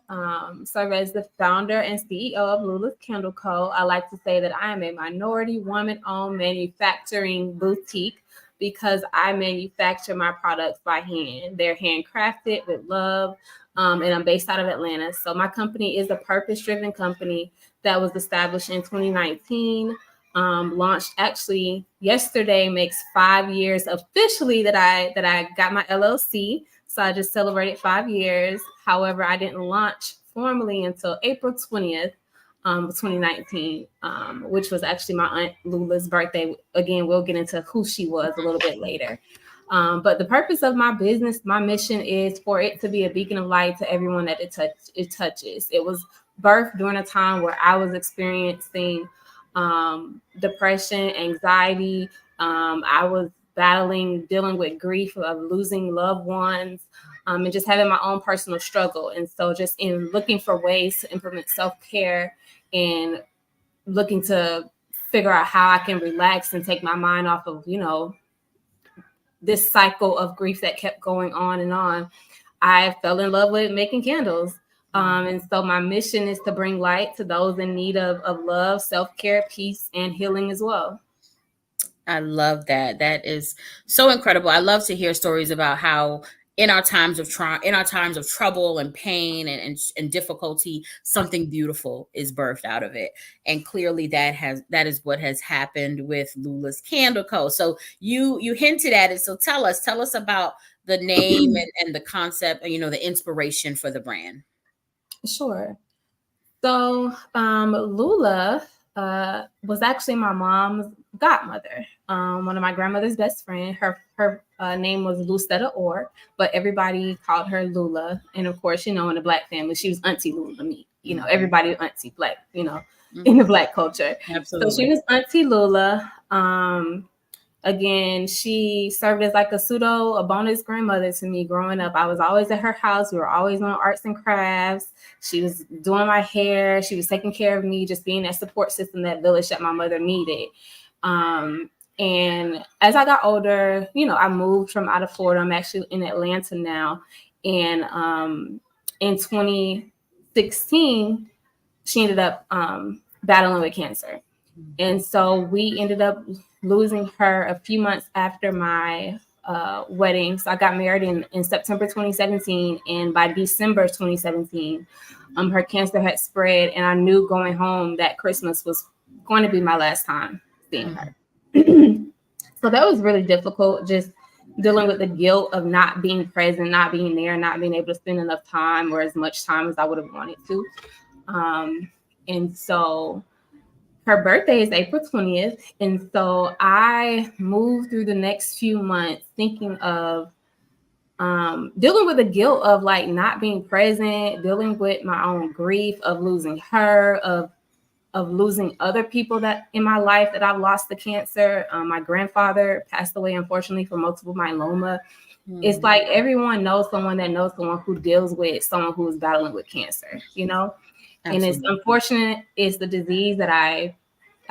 Speaker 3: serve as the founder and CEO of Lula's Candle Co. I like to say that I am a minority woman-owned manufacturing boutique because I manufacture my products by hand. They're handcrafted with love, and I'm based out of Atlanta. So my company is a purpose-driven company that was established in 2019. Launched actually yesterday, makes 5 years officially that I got my LLC. So I just celebrated 5 years. However, I didn't launch formally until April 20th, 2019, which was actually my Aunt Lula's birthday. Again, we'll get into who she was a little bit later. But the purpose of my business, my mission is for it to be a beacon of light to everyone that it touches. It was birthed during a time where I was experiencing depression, anxiety, I was dealing with grief of losing loved ones, and just having my own personal struggle. And so just in looking for ways to implement self-care and looking to figure out how I can relax and take my mind off of, this cycle of grief that kept going on and on, I fell in love with making candles. And so my mission is to bring light to those in need of love, self-care, peace, and healing as well.
Speaker 1: I love that. That is so incredible. I love to hear stories about how in our times of trouble and pain and difficulty, something beautiful is birthed out of it. And clearly that is what has happened with Lula's Candle Co. So you hinted at it. So tell us about the name and the concept, the inspiration for the brand.
Speaker 3: Sure. So Lula was actually my mom's godmother, one of my grandmother's best friend. Her name was Lucetta Orr, but everybody called her Lula. And of course, in the Black family, she was Auntie Lula to me. Everybody Auntie Black, in the Black culture.
Speaker 1: Absolutely.
Speaker 3: So she was Auntie Lula. Again, she served as like a bonus grandmother to me growing up. I was always at her house. We were always on arts and crafts. She was doing my hair. She was taking care of me, just being that support system, that village that my mother needed. And as I got older, I moved from out of Florida. I'm actually in Atlanta now. And in 2016, she ended up battling with cancer. And so we ended up losing her a few months after my wedding. So I got married in September 2017. And by December 2017, her cancer had spread. And I knew going home that Christmas was going to be my last time seeing her. So that was really difficult, just dealing with the guilt of not being present, not being there, not being able to spend enough time or as much time as I would have wanted to. And so her birthday is April 20th. And so I moved through the next few months thinking of dealing with the guilt of like not being present, dealing with my own grief of losing her, of losing other people that in my life that I've lost to cancer. My grandfather passed away, unfortunately, from multiple myeloma. It's like everyone knows someone that knows someone who deals with someone who is battling with cancer, Absolutely. And it's unfortunate. It's the disease that I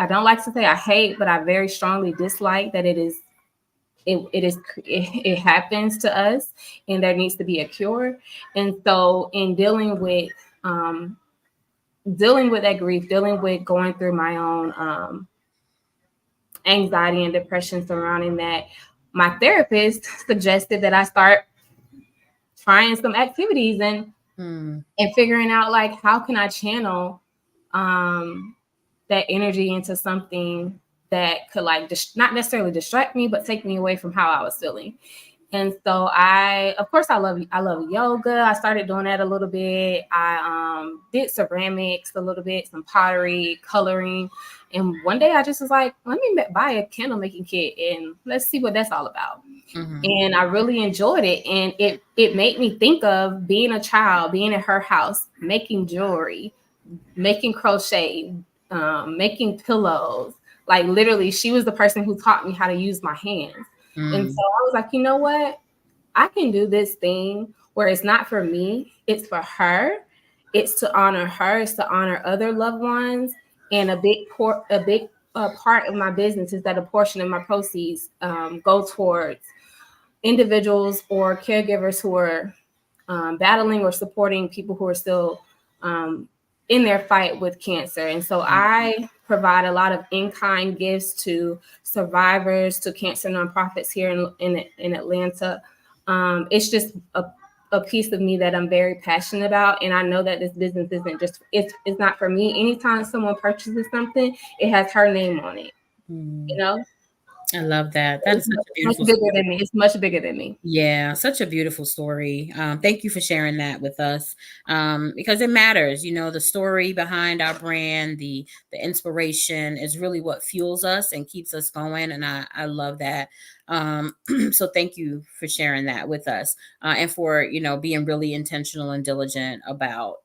Speaker 3: don't like to say I hate, but I very strongly dislike that it happens to us, and there needs to be a cure. And so in dealing with that grief, dealing with going through my own anxiety and depression surrounding that, my therapist suggested that I start trying some activities and figuring out like how can I channel that energy into something that could like not necessarily distract me, but take me away from how I was feeling. And so I love yoga. I started doing that a little bit. I did ceramics a little bit, some pottery, coloring. And one day I just was like, let me buy a candle making kit and let's see what that's all about. And I really enjoyed it. And it made me think of being a child, being at her house, making jewelry, making crochet, making pillows. Like literally, she was the person who taught me how to use my hands. And so I was like, you know what? I can do this thing where it's not for me, it's for her. It's to honor her, it's to honor other loved ones. And a big part of my business is that a portion of my proceeds go towards individuals or caregivers who are battling or supporting people who are still in their fight with cancer. And so I provide a lot of in-kind gifts to survivors, to cancer nonprofits here in Atlanta. It's just a piece of me that I'm very passionate about. And I know that this business isn't just, it's not for me. Anytime someone purchases something, it has her name on it,
Speaker 1: I love that. That is such a beautiful
Speaker 3: story. Than me. It's much bigger than me.
Speaker 1: Yeah, such a beautiful story. Thank you for sharing that with us, because it matters. The story behind our brand, the inspiration is really what fuels us and keeps us going. And I love that. So thank you for sharing that with us, and for being really intentional and diligent about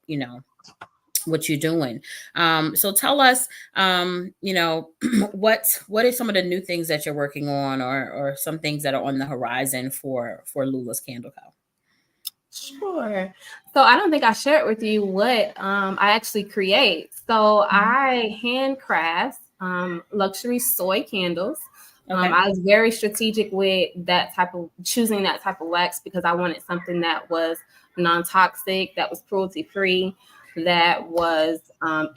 Speaker 1: what you're doing. So tell us, you know, what are some of the new things that you're working on, or some things that are on the horizon for Lula's Candle Co.
Speaker 3: Sure. So I don't think I shared with you what I actually create. So I handcraft luxury soy candles.
Speaker 1: Okay.
Speaker 3: I was very strategic with choosing that type of wax because I wanted something that was non-toxic, that was cruelty-free, that was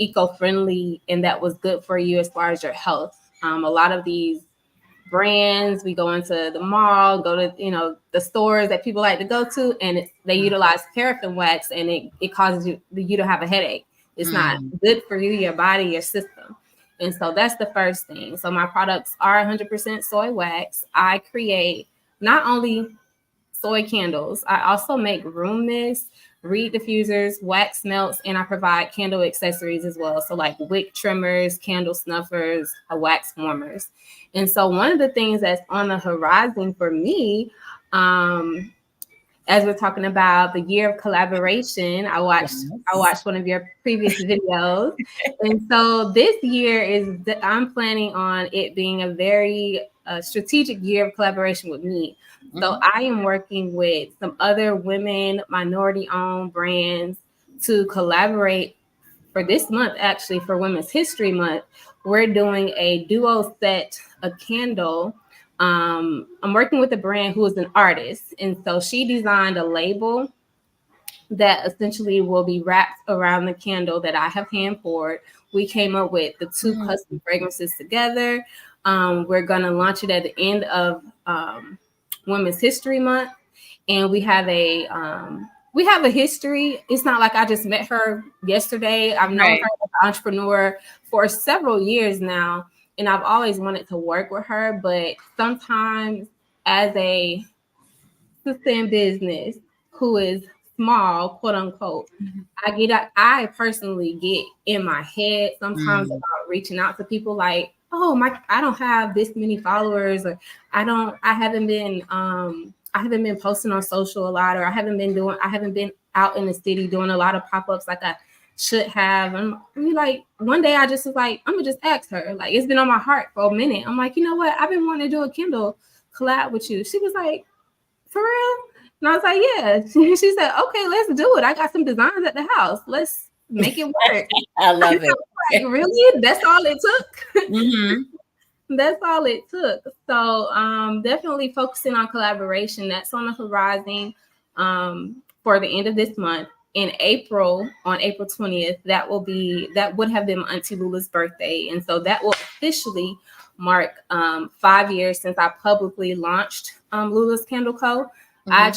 Speaker 3: eco-friendly, and that was good for you as far as your health. A lot of these brands, we go into the mall, go to the stores that people like to go to, and they utilize paraffin wax, and it causes you to have a headache. It's not good for you, your body, your system. And so that's the first thing. So my products are 100% soy wax. I create not only soy candles, I also make room mist, reed diffusers, wax melts, and I provide candle accessories as well. So like wick trimmers, candle snuffers, wax warmers. And so one of the things that's on the horizon for me, as we're talking about the year of collaboration, I watched one of your previous videos. And so this year I'm planning on it being a very strategic year of collaboration with me. So I am working with some other women, minority-owned brands to collaborate for this month, actually, for Women's History Month. We're doing a duo set, a candle. I'm working with a brand who is an artist. And so she designed a label that essentially will be wrapped around the candle that I have hand poured. We came up with the two custom fragrances together. We're going to launch it at the end of Women's History Month. And we have a history. It's not like I just met her yesterday. I've known her as an entrepreneur for several years now, and I've always wanted to work with her. But sometimes, as a sister in business who is small, quote unquote, I personally get in my head sometimes about reaching out to people like, oh I don't have this many followers, or I haven't been posting on social a lot, or I haven't been out in the city doing a lot of pop-ups like I should have. And like, one day I just was like, I'm gonna just ask her. Like, it's been on my heart for a minute. I'm like, you know what? I've been wanting to do a Kindle collab with you. She was like, for real? And I was like, yeah. She said, okay, let's do it. I got some designs at the house. Let's make it work.
Speaker 1: I love it.
Speaker 3: Like, really? That's all it took? That's all it took. So definitely focusing on collaboration. That's on the horizon for the end of this month. In April, on April 20th, that would have been my Auntie Lula's birthday. And so that will officially mark 5 years since I publicly launched Lula's Candle Co. I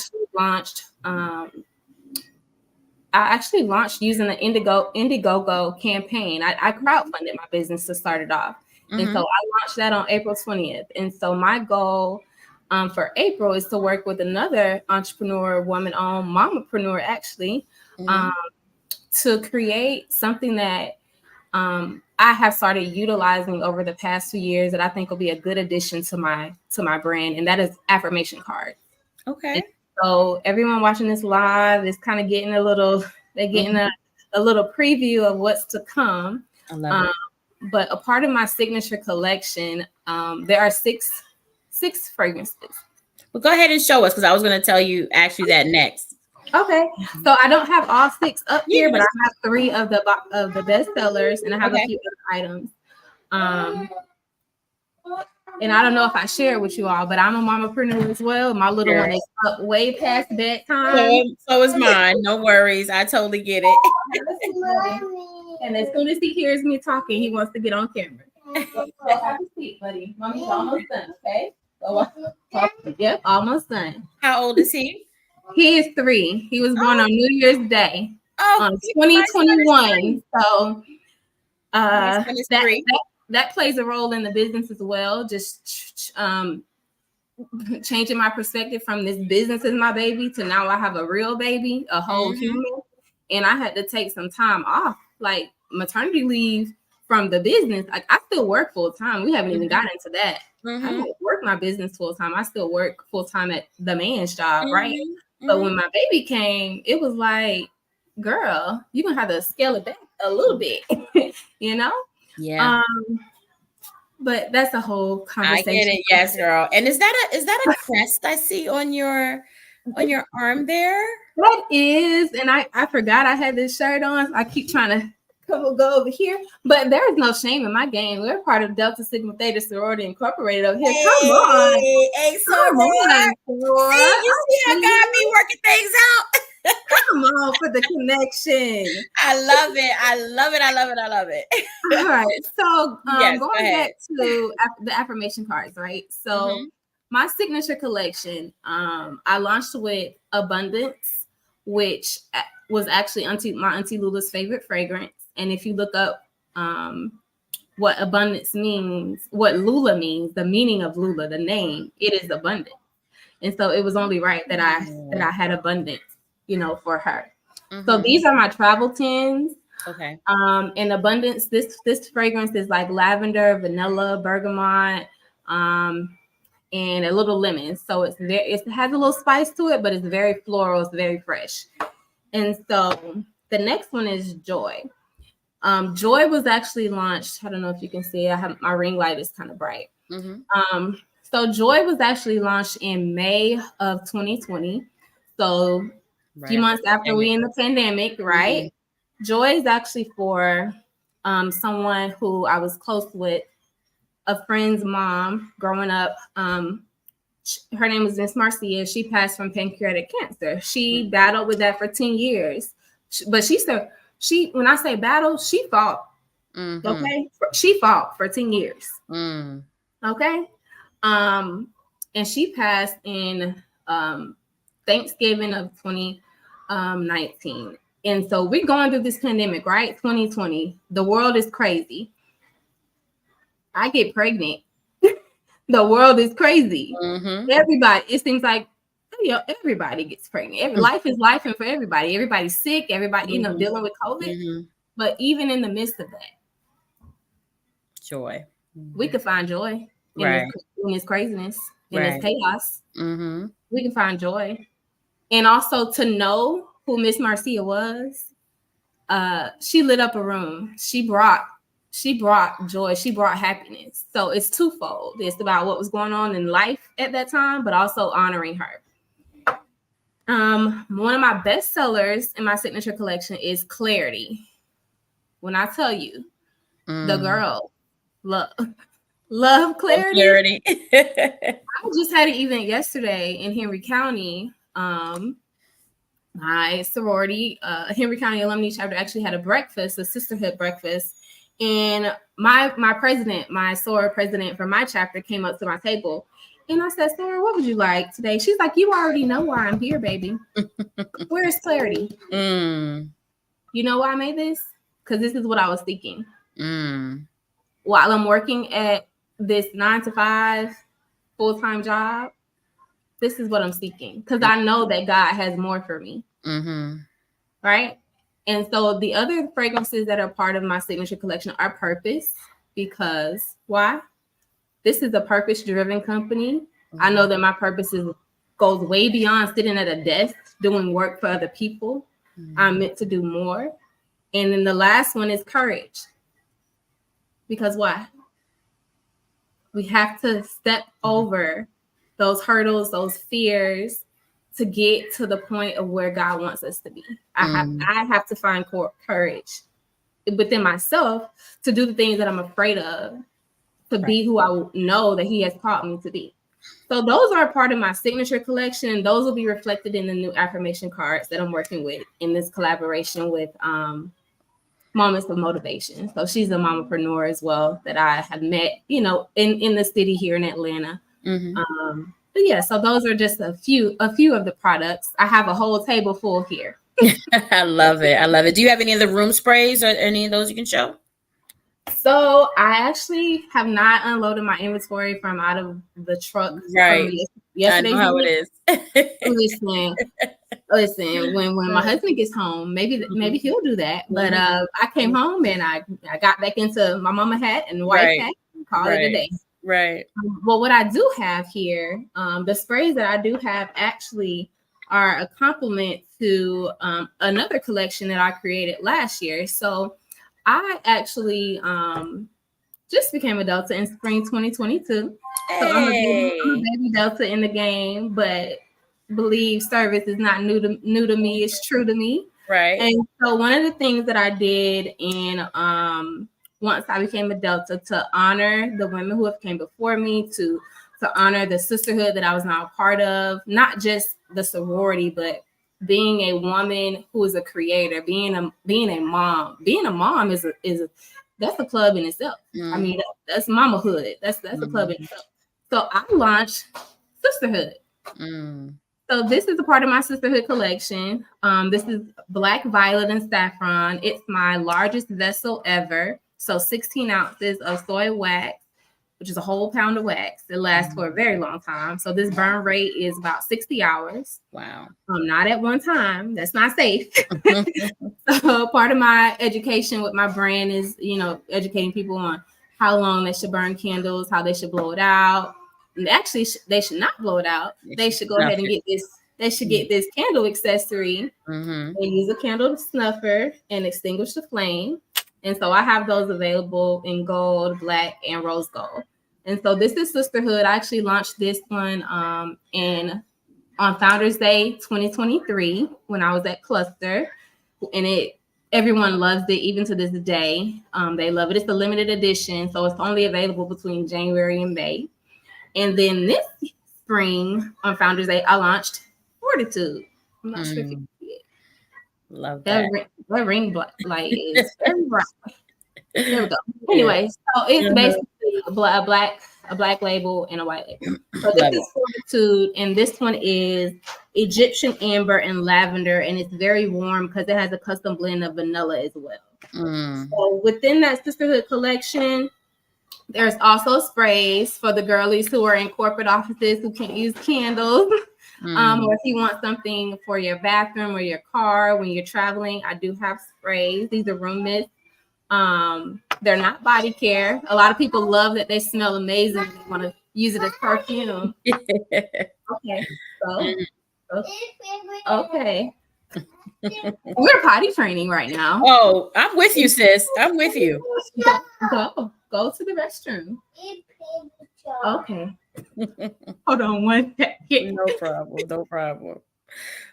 Speaker 3: actually launched using the Indiegogo campaign. I crowdfunded my business to start it off. And so I launched that on April 20th. And so my goal for April is to work with another entrepreneur, woman-owned mompreneur, actually, to create something that I have started utilizing over the past 2 years that I think will be a good addition to my brand, and that is affirmation cards.
Speaker 1: Okay.
Speaker 3: And so everyone watching this live is kind of getting a little preview of what's to come.
Speaker 1: I love it.
Speaker 3: But a part of my signature collection, there are six fragrances.
Speaker 1: Well, go ahead and show us, because I was going to tell you actually that next.
Speaker 3: Okay, so I don't have all 6 up here, but I have 3 of the best sellers, and I have a few other items. And I don't know if I share with you all, but I'm a mompreneur as well. My little one is up way past bedtime.
Speaker 1: So is mine. No worries. I totally get it.
Speaker 3: And as soon as he hears me talking, he wants to get on camera. So have a seat, buddy. Mommy's almost done, okay? Yep, almost done.
Speaker 1: How old is he?
Speaker 3: He is 3. He was born on New Year's Day, 2021. So that plays a role in the business as well. Just changing my perspective from this business is my baby to now I have a real baby, a whole human. And I had to take some time off, like maternity leave from the business. Like, I still work full time. We haven't even gotten into that. I don't work my business full time. I still work full time at the man's job, right? But when my baby came, it was like, girl, you're gonna have to scale it back a little bit, you know?
Speaker 1: Yeah.
Speaker 3: But that's a whole conversation.
Speaker 1: I get it. Yes, girl. And is that a crest I see on your arm there?
Speaker 3: That is, and I forgot I had this shirt on. I keep trying to go over here, but there is no shame in my game. We're part of Delta Sigma Theta Sorority Incorporated over here. Come on,
Speaker 1: hey,
Speaker 3: come on,
Speaker 1: see, you see how God be working things out.
Speaker 3: Come on for the connection.
Speaker 1: I love it. I love it. I love it. I love it.
Speaker 3: All right. So
Speaker 1: yes,
Speaker 3: going back to the affirmation cards, right? So my signature collection, I launched with Abundance, which was actually my auntie Lula's favorite fragrance. And if you look up what abundance means, what Lula means, the meaning of Lula, the name, it is abundant. And so it was only right that I had abundance, for her. So these are my travel tins.
Speaker 1: Okay.
Speaker 3: In abundance, this fragrance is like lavender, vanilla, bergamot, and a little lemon. So it has a little spice to it, but it's very floral, it's very fresh. And so the next one is Joy. Joy was actually launched. I don't know if you can see. I have my ring light is kind of bright. So Joy was actually launched in May of 2020. So a few months after we in the pandemic, right? Joy is actually for someone who I was close with, a friend's mom growing up. Her name was Miss Marcia. She passed from pancreatic cancer. She battled with that for 10 years. But she said, when I say battle, she fought. Okay. She fought for 10 years. Okay. And she passed in Thanksgiving of 2019. And so we're going through this pandemic, right? 2020. The world is crazy. I get pregnant. The world is crazy. Everybody, it seems like everybody gets pregnant. Life is life, and for everybody. Everybody's sick. Everybody, dealing with COVID. But even in the midst of that,
Speaker 1: joy.
Speaker 3: We could find joy in this craziness, in this chaos. We can find joy. And also to know who Miss Marcia was, she lit up a room. She brought joy. She brought happiness. So it's twofold. It's about what was going on in life at that time, but also honoring her. One of my best sellers in my signature collection is Clarity. When I tell you, the girl love Clarity. I just had an event yesterday in Henry County. My sorority, Henry County Alumni Chapter, actually had a breakfast, a sisterhood breakfast. And my president, my soror president for my chapter, came up to my table. And I said, Soror, what would you like today? She's like, you already know why I'm here, baby. Where is Clarity? You know why I made this? Because this is what I was thinking. While I'm working at this 9-to-5 full-time job, this is what I'm seeking. Because I know that God has more for me. Right? And so the other fragrances that are part of my signature collection are Purpose. Because why? This is a purpose-driven company. I know that my purpose goes way beyond sitting at a desk doing work for other people. I'm meant to do more. And then the last one is Courage. Because why? We have to step over those hurdles, those fears, to get to the point of where God wants us to be. I have to find courage within myself to do the things that I'm afraid of, to be who I know that He has taught me to be. So those are part of my signature collection. Those will be reflected in the new affirmation cards that I'm working with in this collaboration with Moments of Motivation. So she's a mompreneur as well that I have met, in the city here in Atlanta. But yeah, so those are just a few of the products. I have a whole table full here.
Speaker 1: I love it. I love it. Do you have any of the room sprays or any of those you can show?
Speaker 3: So I actually have not unloaded my inventory from out of the truck.
Speaker 1: Right.
Speaker 3: Yesterday.
Speaker 1: I know how it is.
Speaker 3: Listen, when my husband gets home, maybe he'll do that. But I came home and I got back into my mama hat and white hat and called it a day.
Speaker 1: Right.
Speaker 3: Well, what I do have here, the sprays that I do have actually are a complement to another collection that I created last year. So I actually just became a Delta in spring 2022.
Speaker 1: Hey.
Speaker 3: So I'm a baby Delta in the game, but believe service is not new to me. It's true to me.
Speaker 1: Right.
Speaker 3: And so one of the things that I did in once I became a Delta to honor the women who have came before me, to honor the sisterhood that I was now a part of, not just the sorority, but being a woman who is a creator, being a mom. Being a mom is that's a club in itself. I mean, that's mamahood. That's a club in itself. So I launched Sisterhood. So this is a part of my Sisterhood collection. This is Black Violet and Saffron. It's my largest vessel ever. So 16 ounces of soy wax, which is a whole pound of wax. It lasts for a very long time. So this burn rate is about 60 hours.
Speaker 1: Wow.
Speaker 3: Not at one time. That's not safe. So part of my education with my brand is, educating people on how long they should burn candles, how they should blow it out. And actually, they should not blow it out. They should go ahead and get this. They should get this candle accessory and use a candle snuffer and extinguish the flame. And so I have those available in gold, black, and rose gold. And so this is Sisterhood. I actually launched this one on Founders Day 2023 when I was at Cluster, and everyone loves it even to this day. They love it. It's a limited edition, so it's only available between January and May. And then this spring on Founders Day, I launched Fortitude. I'm not sure if you see it.
Speaker 1: Love that.
Speaker 3: That ring light is very bright. There we go. Anyway, so it's basically a black label and a white label. So this is Fortitude, and this one is Egyptian amber and lavender, and it's very warm because it has a custom blend of vanilla as well. So within that Sisterhood collection, there's also sprays for the girlies who are in corporate offices who can't use candles. Or if you want something for your bathroom or your car when you're traveling, I do have sprays. These are room mitts. They're not body care. A lot of people love that they smell amazing. They want to use it as perfume. Okay. Okay. We're potty training right now.
Speaker 1: Oh, I'm with you, sis. I'm with you.
Speaker 3: Go to the restroom. Okay. Hold on one second.
Speaker 1: No problem.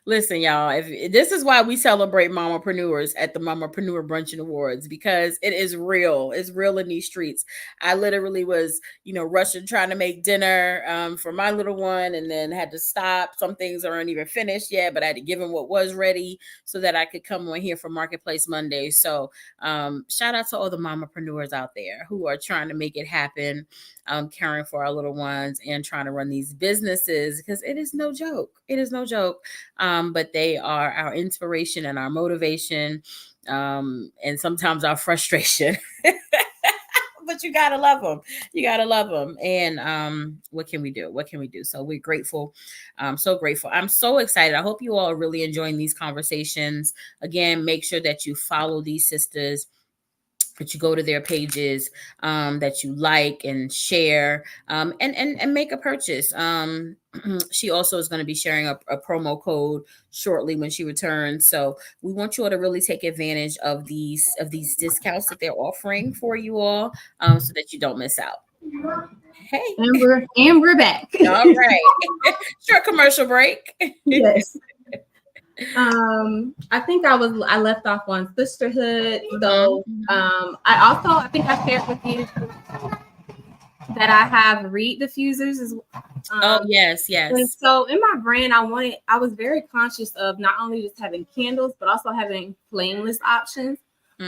Speaker 1: Listen, y'all, if this is why we celebrate mamapreneurs at the Mamapreneur Brunch and Awards, because it is real. It's real in these streets. I literally was, rushing, trying to make dinner for my little one, and then had to stop. Some things aren't even finished yet, but I had to give him what was ready so that I could come on here for Marketplace Monday. So shout out to all the mamapreneurs out there who are trying to make it happen, caring for our little ones and trying to run these businesses, because it is no joke. It is no joke. But they are our inspiration and our motivation, and sometimes our frustration. But you gotta love them. And what can we do? So we're grateful. So grateful. I'm so excited. I hope you all are really enjoying these conversations. Again, make sure that you follow these sisters, that you go to their pages, that you like and share, and make a purchase. She also is going to be sharing a promo code shortly when she returns. So we want you all to really take advantage of these discounts that they're offering for you all, so that you don't miss out. Hey,
Speaker 3: and we're back.
Speaker 1: All right. Short commercial break.
Speaker 3: Yes. I think I left off on Sisterhood. So I think I shared with you that I have reed diffusers as
Speaker 1: yes.
Speaker 3: And so in my brand, I was very conscious of not only just having candles, but also having flameless options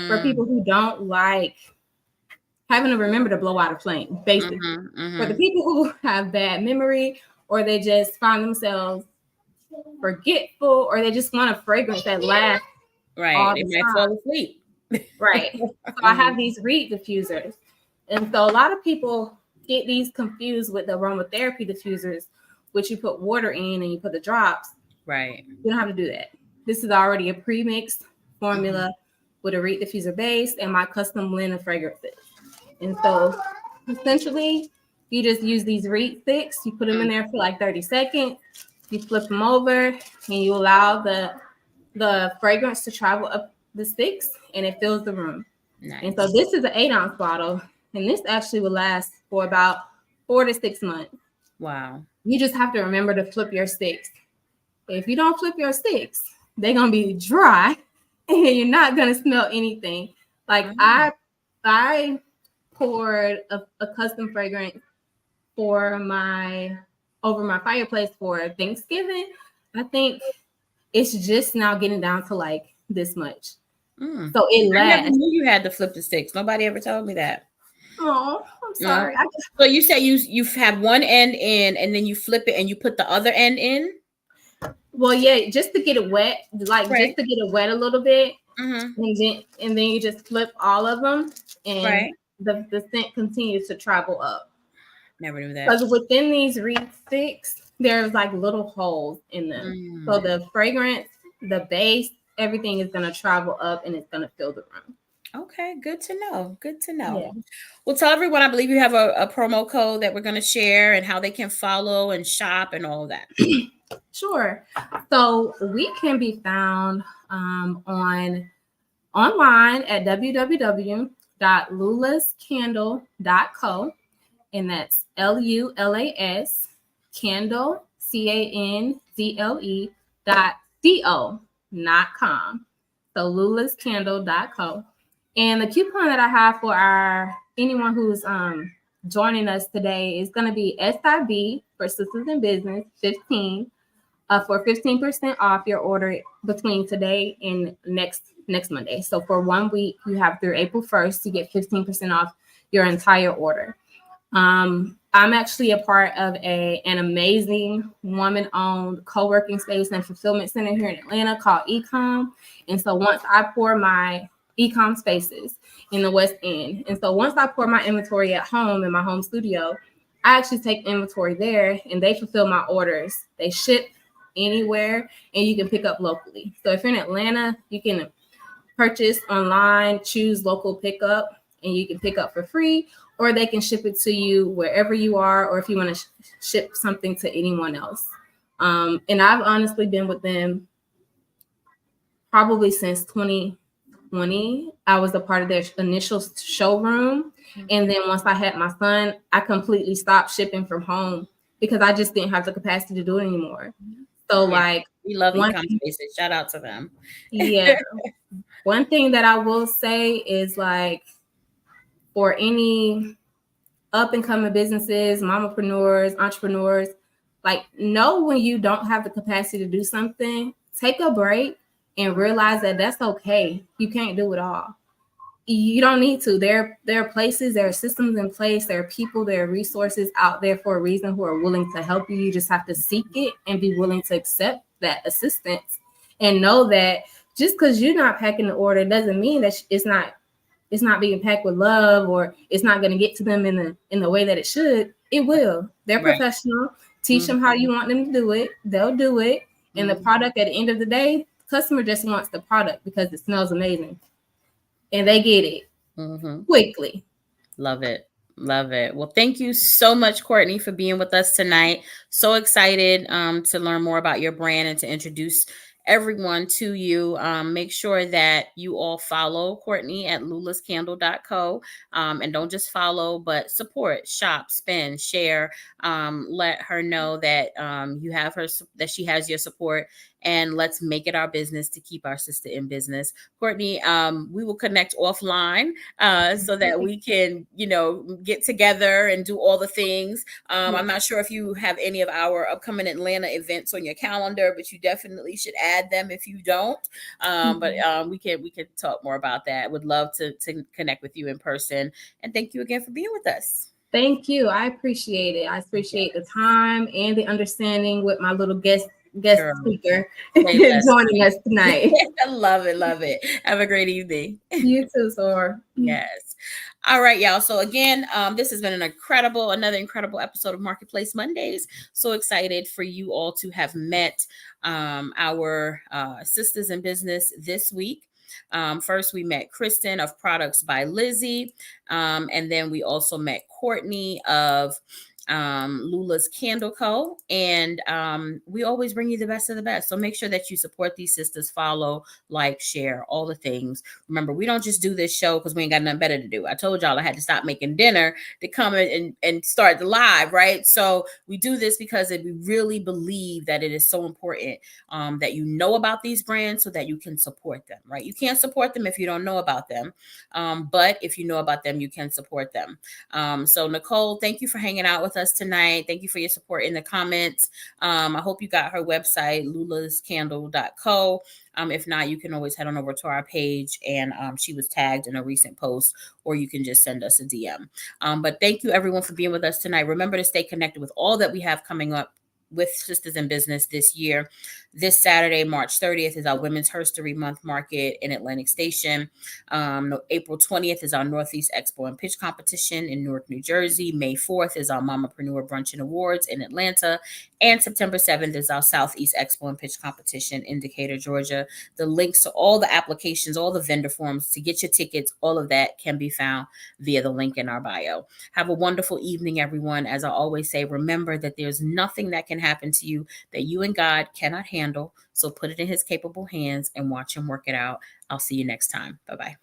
Speaker 3: for people who don't like having to remember to blow out a flame, basically. For the people who have bad memory, or they just find themselves forgetful, or they just want a fragrance that lasts.
Speaker 1: Right. They might fall asleep.
Speaker 3: Right. So I have these reed diffusers. And so a lot of people get these confused with the aromatherapy diffusers, which you put water in and you put the drops.
Speaker 1: Right.
Speaker 3: You don't have to do that. This is already a pre-mixed formula with a reed diffuser base and my custom blend of fragrances. And so essentially, you just use these reed sticks. You put them in there for like 30 seconds. You flip them over and you allow the fragrance to travel up the sticks, and it fills the room.
Speaker 1: Nice.
Speaker 3: And so this is an 8-ounce bottle, and this actually will last for about 4 to 6 months.
Speaker 1: Wow.
Speaker 3: You just have to remember to flip your sticks. If you don't flip your sticks, they're gonna be dry, and you're not gonna smell anything. Like I poured a custom fragrance for over my fireplace for Thanksgiving. I think it's just now getting down to like this much. So it lasts.
Speaker 1: I never knew you had to flip the sticks. Nobody ever told me that.
Speaker 3: Oh, I'm sorry.
Speaker 1: No. So you said you have one end in, and then you flip it and you put the other end in?
Speaker 3: Well, yeah, just to get it wet, like just to get it wet a little bit, and then you just flip all of them, and the scent continues to travel up.
Speaker 1: Never knew that.
Speaker 3: Because within these reed sticks, there's like little holes in them. So the fragrance, the base, everything is going to travel up and it's going to fill the room.
Speaker 1: Okay, good to know. Good to know.
Speaker 3: Yeah.
Speaker 1: Well, tell everyone, I believe you have a promo code that we're going to share and how they can follow and shop and all of that.
Speaker 3: Sure. So we can be found online at www.lulascandle.co, and that's LULAS candle CANDLE.co, so lulascandle.co. And the coupon that I have for anyone who's joining us today is going to be SIB for Sistahs in Business 15 for 15% off your order between today and next Monday. So for 1 week, you have through April 1st to get 15% off your entire order. I'm actually a part of an amazing woman-owned co-working space and fulfillment center here in Atlanta called Ecom. And so once I pour my Ecom spaces in the West End, and so once I pour my inventory at home in my home studio, I actually take inventory there and they fulfill my orders. They ship anywhere and you can pick up locally. So if you're in Atlanta, you can purchase online, choose local pickup, and you can pick up for free, or they can ship it to you wherever you are, or if you want to ship something to anyone else. And I've honestly been with them probably since 2020. I was a part of their initial showroom. And then once I had my son, I completely stopped shipping from home because I just didn't have the capacity to do it anymore. So like,
Speaker 1: we love Ecom spaces. Shout out to them.
Speaker 3: Yeah. One thing that I will say is like, for any up and coming businesses, mamapreneurs, entrepreneurs, like know when you don't have the capacity to do something, take a break and realize that that's okay. You can't do it all. You don't need to. There are places, there are systems in place, there are people, there are resources out there for a reason who are willing to help you. You just have to seek it and be willing to accept that assistance, and know that just because you're not packing the order doesn't mean that it's not being packed with love, or it's not going to get to them in the way that it should. It will. They're professional. Teach them how you want them to do it. They'll do it. And the product at the end of the day, the customer just wants the product because it smells amazing. And they get it quickly.
Speaker 1: Love it. Love it. Well, thank you so much, Courtney, for being with us tonight. So excited to learn more about your brand and to introduce everyone to you. Make sure that you all follow Courtney at lulascandle.co, and don't just follow, but support, shop, spend, share. Let her know that you have her, that she has your support, and let's make it our business to keep our sister in business. Courtney, we will connect offline so that we can, get together and do all the things. I'm not sure if you have any of our upcoming Atlanta events on your calendar, but you definitely should add them if you don't. But we can talk more about that. Would love to connect with you in person. And thank you again for being with us.
Speaker 3: Thank you. I appreciate it. I appreciate the time and the understanding with my little guest speaker joining us tonight.
Speaker 1: I love it. Love it. Have a great evening.
Speaker 3: You too, Sora.
Speaker 1: Yes. All right, y'all. So again, this has been another incredible episode of Marketplace Mondays. So excited for you all to have met our sisters in business this week. First, we met Christen of Products by Lizzie. And then we also met Courtney of Lula's Candle Co. And we always bring you the best of the best. So make sure that you support these sisters, follow, like, share, all the things. Remember, we don't just do this show because we ain't got nothing better to do. I told y'all I had to stop making dinner to come and start the live, right? So we do this because we really believe that it is so important that you know about these brands so that you can support them, right? You can't support them if you don't know about them. But if you know about them, you can support them. So Nicole, thank you for hanging out with us tonight. Thank you for your support in the comments. I hope you got her website, lulascandle.co. If not, you can always head on over to our page, and she was tagged in a recent post, or you can just send us a DM. But thank you everyone for being with us tonight. Remember to stay connected with all that we have coming up with Sisters in Business this year. This Saturday, March 30th, is our Women's Herstory Month Market in Atlantic Station. April 20th is our Northeast Expo and Pitch Competition in Newark, New Jersey. May 4th is our Mamapreneur Brunch and Awards in Atlanta. And September 7th is our Southeast Expo and Pitch Competition in Decatur, Georgia. The links to all the applications, all the vendor forms to get your tickets, all of that can be found via the link in our bio. Have a wonderful evening, everyone. As I always say, remember that there's nothing that can happen to you that you and God cannot handle. So put it in his capable hands and watch him work it out. I'll see you next time. Bye-bye.